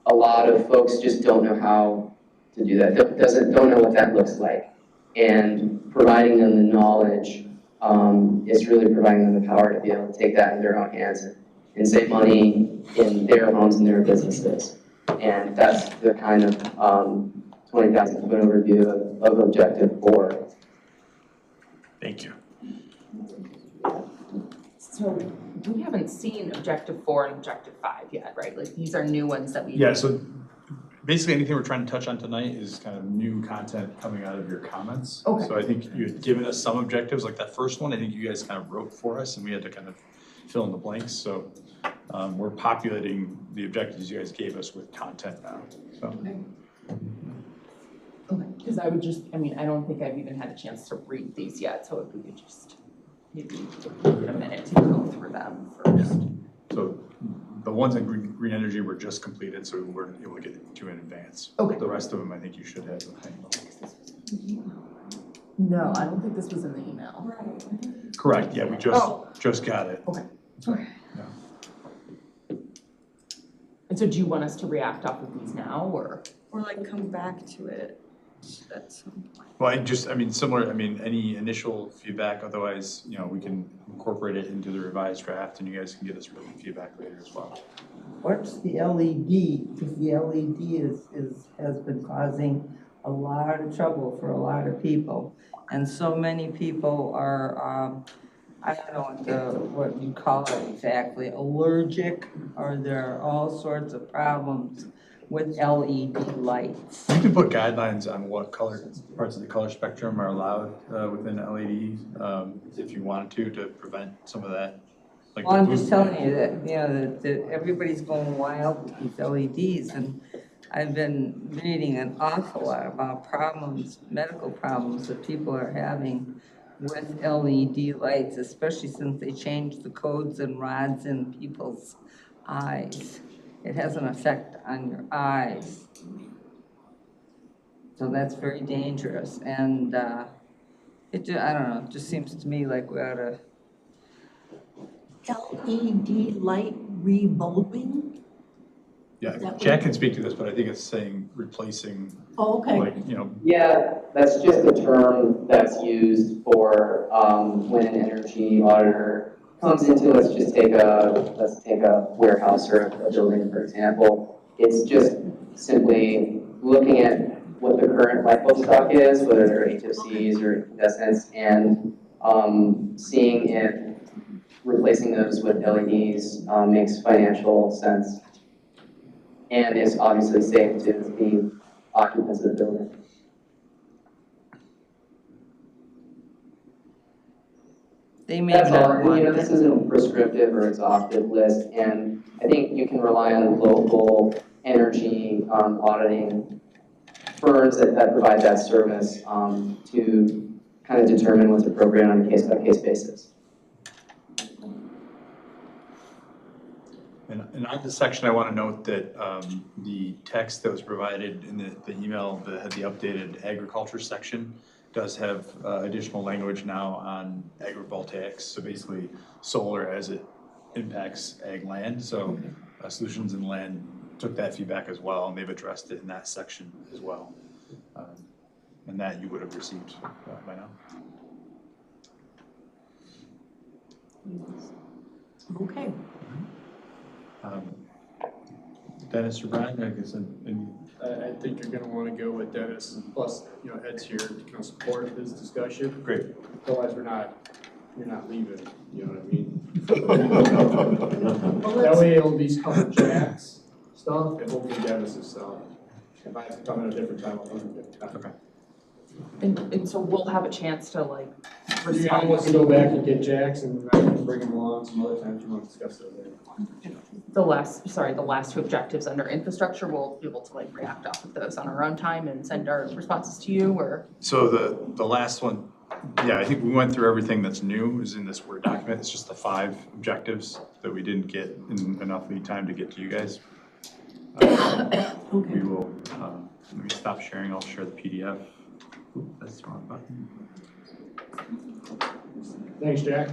Speaker 14: A lot of folks just don't know how to do that, don't know what that looks like. And providing them the knowledge is really providing them the power to be able to take that in their own hands and save money in their homes and their businesses. And that's the kind of 20,000 foot overview of objective 4.
Speaker 8: Thank you.
Speaker 2: So we haven't seen objective 4 and objective 5 yet, right? Like these are new ones that we.
Speaker 8: Yeah, so basically anything we're trying to touch on tonight is kind of new content coming out of your comments.
Speaker 2: Okay.
Speaker 8: So I think you had given us some objectives, like that first one, I think you guys kind of wrote for us and we had to kind of fill in the blanks. So we're populating the objectives you guys gave us with content now, so.
Speaker 2: Okay, because I don't think I've even had a chance to read these yet, so if we could just maybe get a minute to go through them first.
Speaker 8: So the ones in green energy were just completed, so we weren't able to get to in advance.
Speaker 2: Okay.
Speaker 8: The rest of them, I think you should have.
Speaker 2: No, I don't think this was in the email.
Speaker 8: Correct, yeah, we just got it.
Speaker 2: Okay.
Speaker 8: Okay.
Speaker 2: And so do you want us to react off of these now, or?
Speaker 15: Or like come back to it at some point.
Speaker 8: Well, similar, any initial feedback, otherwise, we can incorporate it into the revised draft and you guys can get us written feedback later as well.
Speaker 7: What's the LED? Because the LED has been causing a lot of trouble for a lot of people. And so many people are, I don't know what you call it exactly, allergic, or there are all sorts of problems with LED lights.
Speaker 8: You can put guidelines on what parts of the color spectrum are allowed within LEDs, if you wanted to prevent some of that. Like
Speaker 7: Well, I'm just telling you that, that everybody's going wild with these LEDs, and I've been reading an awful lot about medical problems that people are having with LED lights, especially since they changed the codes and rods in people's eyes. It has an effect on your eyes. So that's very dangerous, and I don't know, it just seems to me like we ought to.
Speaker 5: LED light rebulbing?
Speaker 8: Yeah, Jack can speak to this, but I think it's saying replacing,
Speaker 5: Oh, okay.
Speaker 14: Yeah, that's just a term that's used for when an energy auditor comes into, let's take a warehouse or a building, for example. It's just simply looking at what the current light bulb stock is, whether they're HFCs or incandescents, and seeing if replacing those with LEDs makes financial sense. And it's obviously safe to the occupants of the building.
Speaker 7: They may
Speaker 14: That's all,
Speaker 7: not want
Speaker 14: this isn't a prescriptive or exhaustive list, and I think you can rely on local energy auditing firms that provide that service to kind of determine what's appropriate on a case-by-case basis.
Speaker 8: And on this section, I want to note that the text that was provided in the email that had the updated agriculture section does have additional language now on agrivoltaics, so basically solar as it impacts ag land. So Solutions in Land took that feedback as well, and they've addressed it in that section as well. And that you would have received by now.
Speaker 5: Okay.
Speaker 8: Dennis or Brian, I guess,
Speaker 9: I think you're gonna wanna go with Dennis, plus, Ed's here to kind of support this discussion.
Speaker 8: Great.
Speaker 9: Otherwise, you're not leaving, you know what I mean? That way it'll be cover Jack's stuff and hopefully Dennis's stuff. If I have to come at a different time, I'll come at a different time.
Speaker 8: Okay.
Speaker 2: And so we'll have a chance to like
Speaker 9: You
Speaker 2: respond.
Speaker 9: want to go back and get Jackson, and I can bring him along some other times you want to discuss it later.
Speaker 2: The last two objectives under infrastructure, we'll be able to like react off of those on our own time and send our responses to you, or?
Speaker 8: So the last one, yeah, I think we went through everything that's new is in this Word document. It's just the 5 objectives that we didn't get in enough lead time to get to you guys. We will, let me stop sharing, I'll share the PDF. Oop, that's the wrong button.
Speaker 9: Thanks, Jack.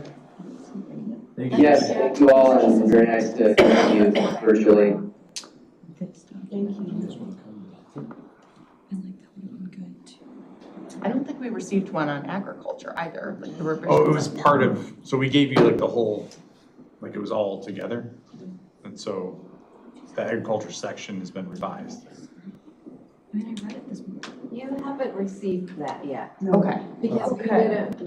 Speaker 8: Thank you.
Speaker 14: Yes, thank you all, and very nice to meet you virtually.
Speaker 2: I don't think we received one on agriculture either, like the revisions.
Speaker 8: Oh, it was part of, so we gave you like the whole, like it was all together. And so the agriculture section has been revised.
Speaker 15: I mean, I read it this morning.
Speaker 1: You haven't received that yet.
Speaker 2: Okay.
Speaker 1: Because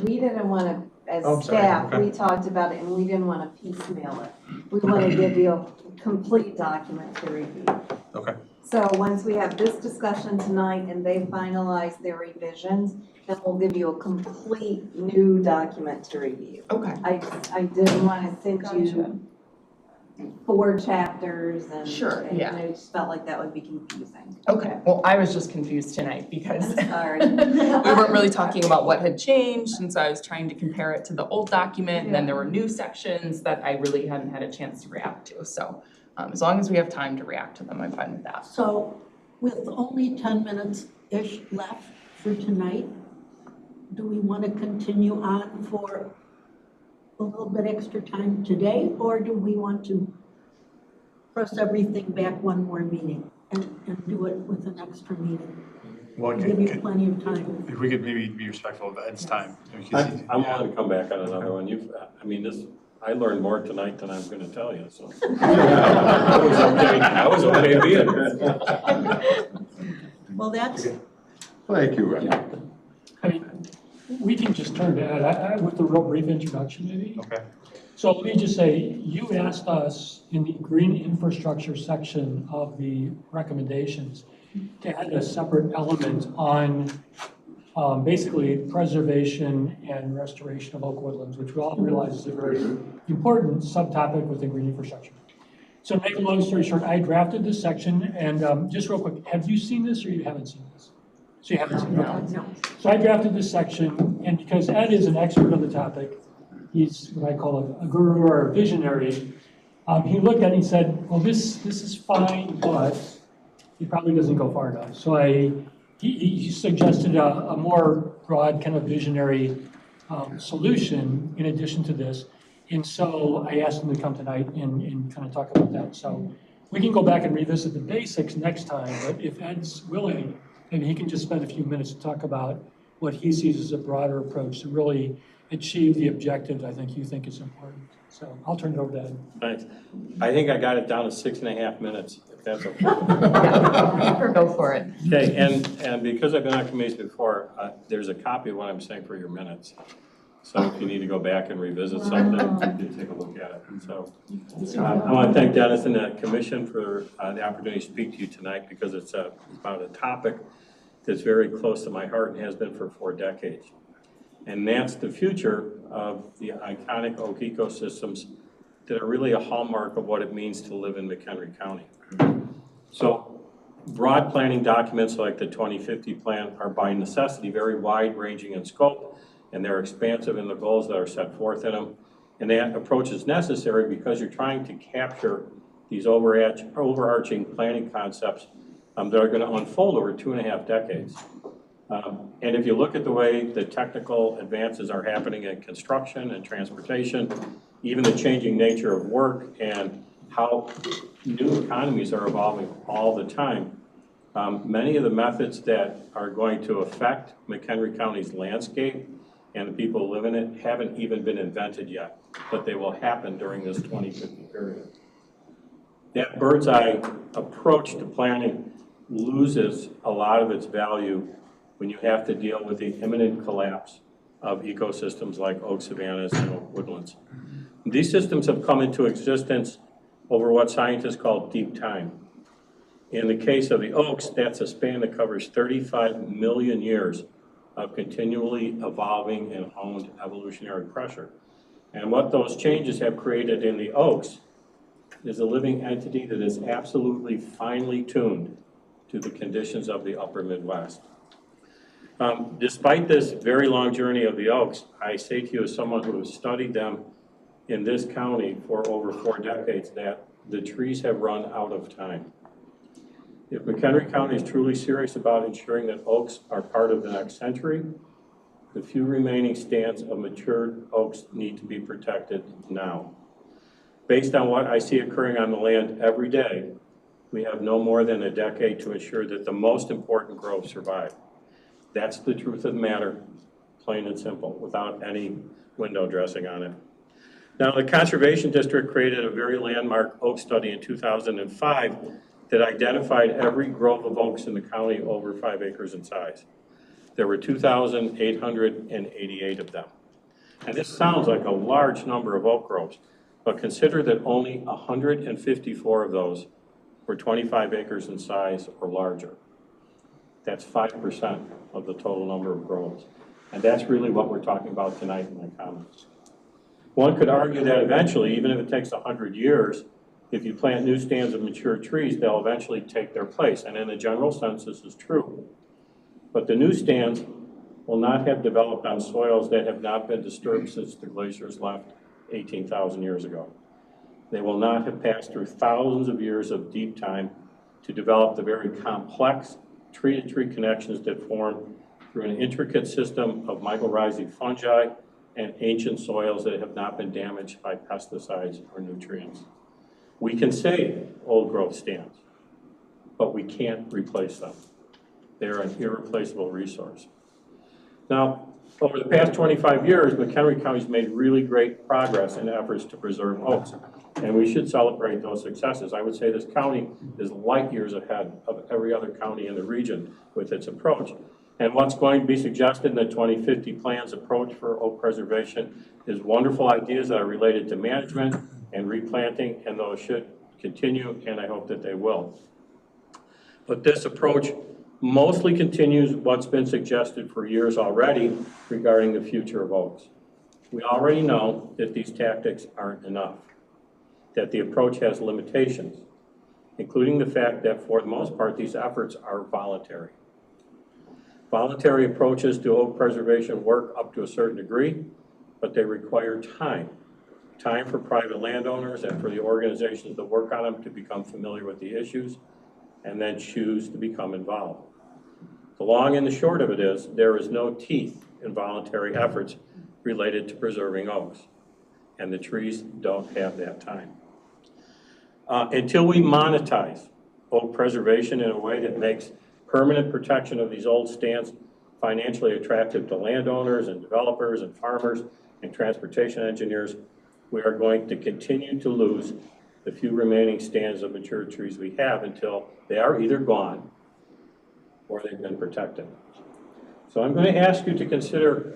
Speaker 1: we didn't want to, as
Speaker 8: Oh, I'm sorry.
Speaker 1: staff,
Speaker 8: Okay.
Speaker 1: we talked about it and we didn't want to piecemeal it. We want to give you a complete document to review.
Speaker 8: Okay.
Speaker 1: So once we have this discussion tonight and they finalize their revisions, then we'll give you a complete new document to review.
Speaker 2: Okay.
Speaker 1: I didn't want to send you 4 chapters and.
Speaker 2: Sure, yeah.
Speaker 1: And I just felt like that would be confusing.
Speaker 2: Okay, well, I was just confused tonight because
Speaker 1: Sorry.
Speaker 2: we weren't really talking about what had changed, and so I was trying to compare it to the old document, and then there were new sections that I really hadn't had a chance to react to, so as long as we have time to react to them, I'm fine with that.
Speaker 5: So with only 10 minutes-ish left for tonight, do we want to continue on for a little bit extra time today, or do we want to press everything back one more meeting and do it with an extra meeting?
Speaker 8: Well,
Speaker 5: Give you plenty of time.
Speaker 8: if we could maybe be respectful of Ed's time.
Speaker 16: I'm willing to come back on another one. I learned more tonight than I'm gonna tell you, so. I was okay being here.
Speaker 5: Well, that's,
Speaker 3: Thank you, Ed.
Speaker 12: I mean, we can just turn to Ed, I with a real brief introduction maybe.
Speaker 8: Okay.
Speaker 12: So let me just say, you asked us in the green infrastructure section of the recommendations to add a separate element on basically preservation and restoration of oak woodlands, which we all realize is a very important subtopic within green infrastructure. So to make a long story short, I drafted this section, and just real quick, have you seen this or you haven't seen this? So you haven't seen it?
Speaker 5: no.
Speaker 12: So I drafted this section, and because Ed is an expert on the topic, he's what I call a guru or a visionary, he looked at it and he said, well, this is fine, but it probably doesn't go far enough. So he suggested a more broad kind of visionary solution in addition to this. And so I asked him to come tonight and kind of talk about that. So we can go back and revisit the basics next time, but if Ed's willing, maybe he can just spend a few minutes to talk about what he sees as a broader approach to really achieve the objectives I think you think is important. So I'll turn it over to Ed.
Speaker 16: Thanks. I think I got it down to 6.5 minutes, if that's okay.
Speaker 2: Go for it.
Speaker 16: Okay, and because I've been on committees before, there's a copy of what I'm saying for your minutes. So if you need to go back and revisit something, you can take a look at it. And so I want to thank Dennis and the commission for the opportunity to speak to you tonight, because it's about a topic that's very close to my heart and has been for 4 decades. And that's the future of the iconic oak ecosystems that are really a hallmark of what it means to live in McHenry County. So broad planning documents like the 2050 plan are by necessity very wide-ranging in scope, and they're expansive in the goals that are set forth in them. And that approach is necessary because you're trying to capture these overarching planning concepts that are going to unfold over 2.5 decades. And if you look at the way the technical advances are happening in construction and transportation, even the changing nature of work and how new economies are evolving all the time, many of the methods that are going to affect McHenry County's landscape and the people who live in it haven't even been invented yet, but they will happen during this 2050 period. That bird's eye approach to planning loses a lot of its value when you have to deal with the imminent collapse of ecosystems like oak savannas and oak woodlands. These systems have come into existence over what scientists call deep time. In the case of the oaks, that's a span that covers 35 million years of continually evolving and honed evolutionary pressure. And what those changes have created in the oaks is a living entity that is absolutely finely tuned to the conditions of the upper Midwest. Despite this very long journey of the oaks, I say to you as someone who has studied them in this county for over 4 decades that the trees have run out of time. If McHenry County is truly serious about ensuring that oaks are part of the next century, the few remaining stands of matured oaks need to be protected now. Based on what I see occurring on the land every day, we have no more than a decade to ensure that the most important groves survive. That's the truth of the matter, plain and simple, without any window dressing on it. Now, the Conservation District created a very landmark oak study in 2005 that identified every grove of oaks in the county over 5 acres in size. There were 2,888 of them. And this sounds like a large number of oak groves, but consider that only 154 of those were 25 acres in size or larger. That's 5% of the total number of groves. And that's really what we're talking about tonight in my comments. One could argue that eventually, even if it takes 100 years, if you plant new stands of mature trees, they'll eventually take their place. And in a general sense, this is true. But the new stands will not have developed on soils that have not been disturbed since the glaciers left 18,000 years ago. They will not have passed through thousands of years of deep time to develop the very complex tree-to-tree connections that form through an intricate system of mycorrhizae fungi and ancient soils that have not been damaged by pesticides or nutrients. We can save old growth stands, but we can't replace them. They're an irreplaceable resource. Now, over the past 25 years, McHenry County's made really great progress in efforts to preserve oaks, and we should celebrate those successes. I would say this county is light years ahead of every other county in the region with its approach. And what's going to be suggested in the 2050 plan's approach for oak preservation is wonderful ideas that are related to management and replanting, and those should continue, and I hope that they will. But this approach mostly continues what's been suggested for years already regarding the future of oaks. We already know that these tactics aren't enough, that the approach has limitations, including the fact that for the most part, these efforts are voluntary. Voluntary approaches to oak preservation work up to a certain degree, but they require time. Time for private landowners and for the organizations that work on them to become familiar with the issues and then choose to become involved. The long and the short of it is, there is no teeth in voluntary efforts related to preserving oaks, and the trees don't have that time. Until we monetize oak preservation in a way that makes permanent protection of these old stands financially attractive to landowners and developers and farmers and transportation engineers, we are going to continue to lose the few remaining stands of mature trees we have until they are either gone or they've been protected. So I'm going to ask you to consider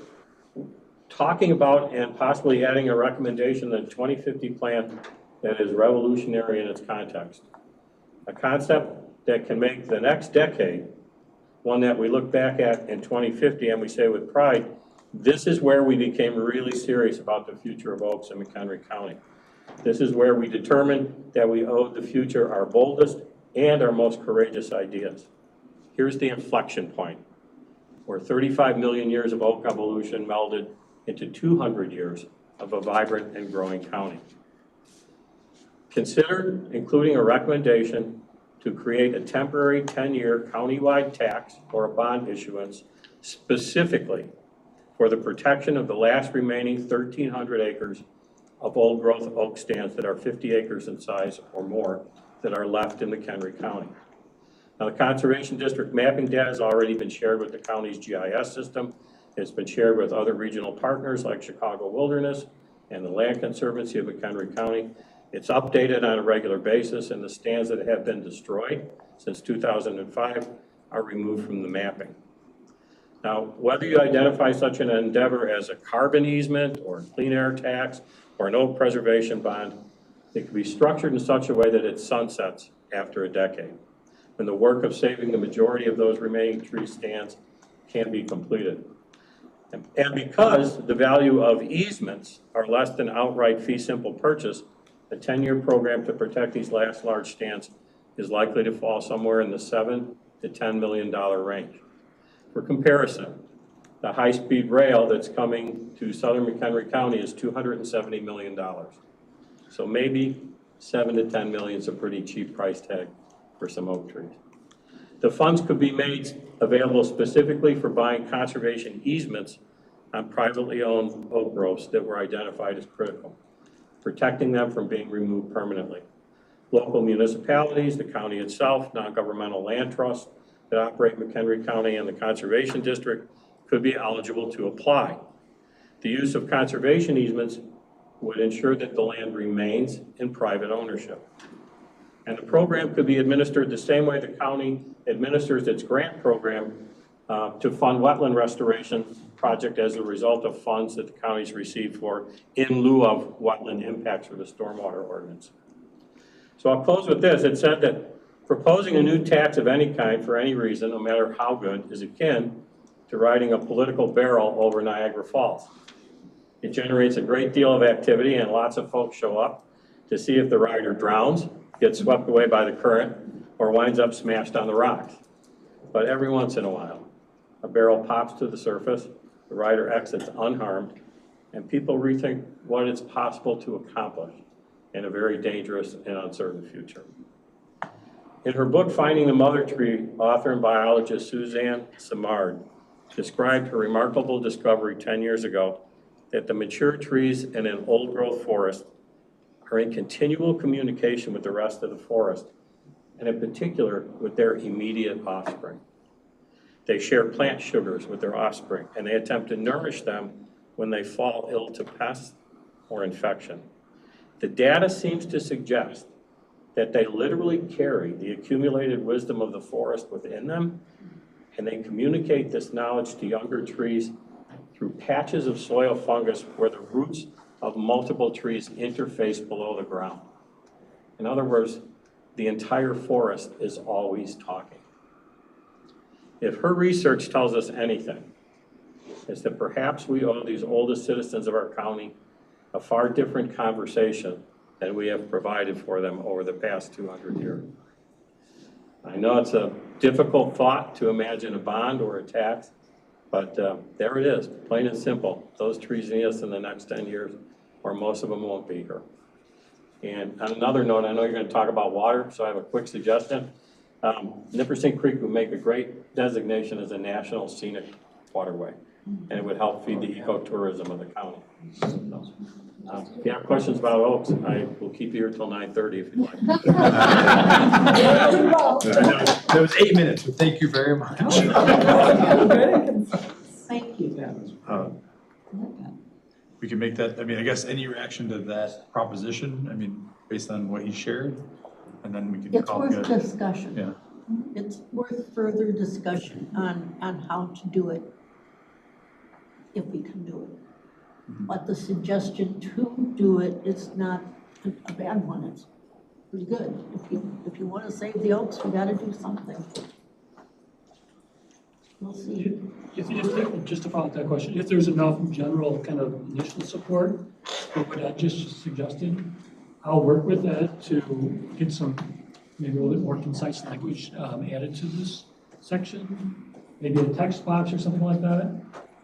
Speaker 16: talking about and possibly adding a recommendation in the 2050 plan that is revolutionary in its context. A concept that can make the next decade one that we look back at in 2050 and we say with pride, this is where we became really serious about the future of oaks in McHenry County. This is where we determined that we owed the future our boldest and our most courageous ideas. Here's the inflection point, where 35 million years of oak evolution melded into 200 years of a vibrant and growing county. Consider including a recommendation to create a temporary 10-year countywide tax or a bond issuance specifically for the protection of the last remaining 1,300 acres of old growth oak stands that are 50 acres in size or more that are left in McHenry County. Now, the Conservation District mapping data has already been shared with the county's GIS system. It's been shared with other regional partners like Chicago Wilderness and the Land Conservancy of McHenry County. It's updated on a regular basis, and the stands that have been destroyed since 2005 are removed from the mapping. Now, whether you identify such an endeavor as a carbon easement or a clean air tax or an oak preservation bond, it can be structured in such a way that it sunsets after a decade, when the work of saving the majority of those remaining tree stands can be completed. And because the value of easements are less than outright fee simple purchase, a 10-year program to protect these last large stands is likely to fall somewhere in the $7 to $10 million range. For comparison, the high-speed rail that's coming to southern McHenry County is $270 million. So maybe 7 to 10 million is a pretty cheap price tag for some oak trees. The funds could be made available specifically for buying conservation easements on privately owned oak groves that were identified as critical, protecting them from being removed permanently. Local municipalities, the county itself, non-governmental land trusts that operate McHenry County and the Conservation District could be eligible to apply. The use of conservation easements would ensure that the land remains in private ownership. And the program could be administered the same way the county administers its grant program to fund wetland restoration project as a result of funds that the counties receive for in lieu of wetland impacts for the stormwater ordinance. So I'll close with this. It said that proposing a new tax of any kind for any reason, no matter how good, is akin to riding a political barrel over Niagara Falls. It generates a great deal of activity and lots of folks show up to see if the rider drowns, gets swept away by the current, or winds up smashed on the rocks. But every once in a while, a barrel pops to the surface, the rider exits unharmed, and people rethink what it's possible to accomplish in a very dangerous and uncertain future. In her book, Finding the Mother Tree, author and biologist Suzanne Simard described her remarkable discovery 10 years ago that the mature trees in an old-growth forest are in continual communication with the rest of the forest, and in particular with their immediate offspring. They share plant sugars with their offspring, and they attempt to nourish them when they fall ill to pests or infection. The data seems to suggest that they literally carry the accumulated wisdom of the forest within them, and they communicate this knowledge to younger trees through patches of soil fungus where the roots of multiple trees interface below the ground. In other words, the entire forest is always talking. If her research tells us anything, it's that perhaps we owe these oldest citizens of our county a far different conversation than we have provided for them over the past 200 years. I know it's a difficult thought to imagine a bond or a tax, but there it is, plain and simple. Those trees need us in the next 10 years, or most of them won't be here. And on another note, I know you're going to talk about water, so I have a quick suggestion. Nipperson Creek would make a great designation as a national scenic waterway, and it would help feed the ecotourism of the county. If you have questions about oaks, I will keep you here till 9:30 if you'd like.
Speaker 8: That was 8 minutes, but thank you very much.
Speaker 5: Thank you.
Speaker 8: We can make that, I mean, I guess any reaction to that proposition, I mean, based on what he shared, and then we can
Speaker 5: It's
Speaker 8: call
Speaker 5: worth
Speaker 8: it.
Speaker 5: discussion.
Speaker 8: Yeah.
Speaker 5: It's worth further discussion on how to do it, if we can do it. But the suggestion to do it is not a bad one, it's pretty good. If you want to save the oaks, we got to do something. We'll see.
Speaker 12: Just to follow up that question, if there's enough general kind of initial support for what I just suggested, I'll work with Ed to get some, maybe a little bit more concise language added to this section, maybe a text box or something like that.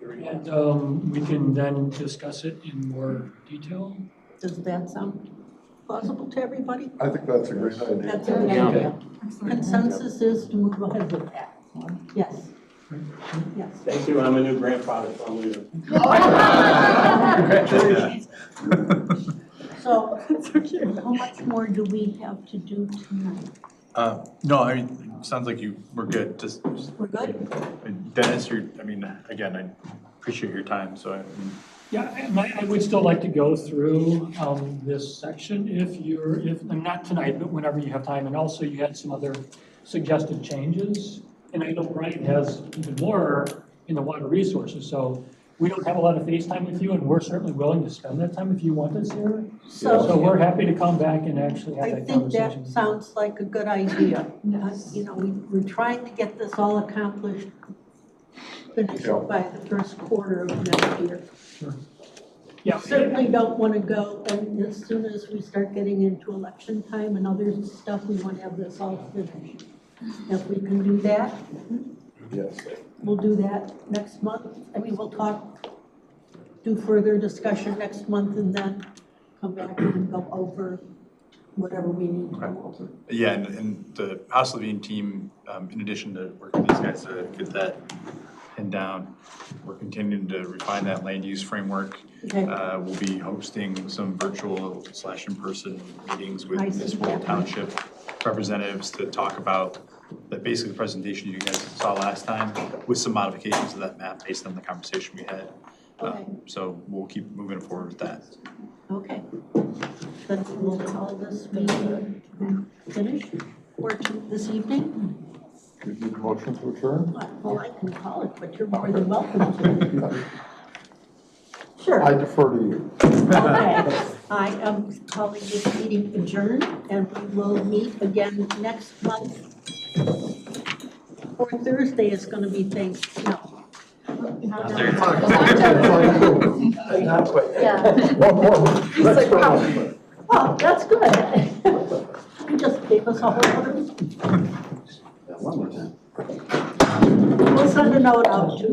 Speaker 12: And we can then discuss it in more detail.
Speaker 5: Does that sound plausible to everybody?
Speaker 3: I think that's a great idea.
Speaker 5: That's a good idea. Consensus is to move ahead with that. Yes. Yes.
Speaker 16: Thank you, I'm a new grandfather, so I'm leaving.
Speaker 8: Congratulations.
Speaker 5: So, how much more do we have to do tonight?
Speaker 8: No, I mean, sounds like we're good, just.
Speaker 5: We're good?
Speaker 8: Dennis, again, I appreciate your time, so I mean.
Speaker 12: Yeah, and I would still like to go through this section and not tonight, but whenever you have time. And also you had some other suggested changes. And I know Brian has even more in the water resources. So we don't have a lot of face time with you, and we're certainly willing to spend that time if you want us here. So we're happy to come back and actually have
Speaker 5: I
Speaker 12: that
Speaker 5: think
Speaker 12: conversation.
Speaker 5: that sounds like a good idea.
Speaker 11: Yes.
Speaker 5: We're trying to get this all accomplished finish it by the first quarter of next year.
Speaker 9: Yeah.
Speaker 5: Certainly don't want to go, and as soon as we start getting into election time and other stuff, we want to have this all finished. If we can do that,
Speaker 3: Yes.
Speaker 5: we'll do that next month. I mean, we'll talk, do further discussion next month, and then come back and go over whatever we need to go over.
Speaker 8: Yeah, and the House Levine team, in addition to working with these guys to get that pinned down, we're continuing to refine that land use framework.
Speaker 5: Okay.
Speaker 8: We'll be hosting some virtual / in-person meetings with
Speaker 5: I see,
Speaker 8: municipal
Speaker 5: yeah.
Speaker 8: township representatives to talk about the basic presentation you guys saw last time with some modifications to that map based on the conversation we had.
Speaker 5: Okay.
Speaker 8: So we'll keep moving forward with that.
Speaker 5: Okay. Then we'll call this meeting finished for this evening.
Speaker 3: You need a motion to adjourn?
Speaker 5: Well, I can call it, but you're more than welcome to. Sure.
Speaker 3: I defer to you.
Speaker 5: Okay, I am calling this meeting adjourned, and we will meet again next month. Or Thursday is gonna be no.
Speaker 11: Yeah.
Speaker 3: One more.
Speaker 11: He's like, wow.
Speaker 5: Oh, that's good. You just gave us a whole other. We'll send a note out to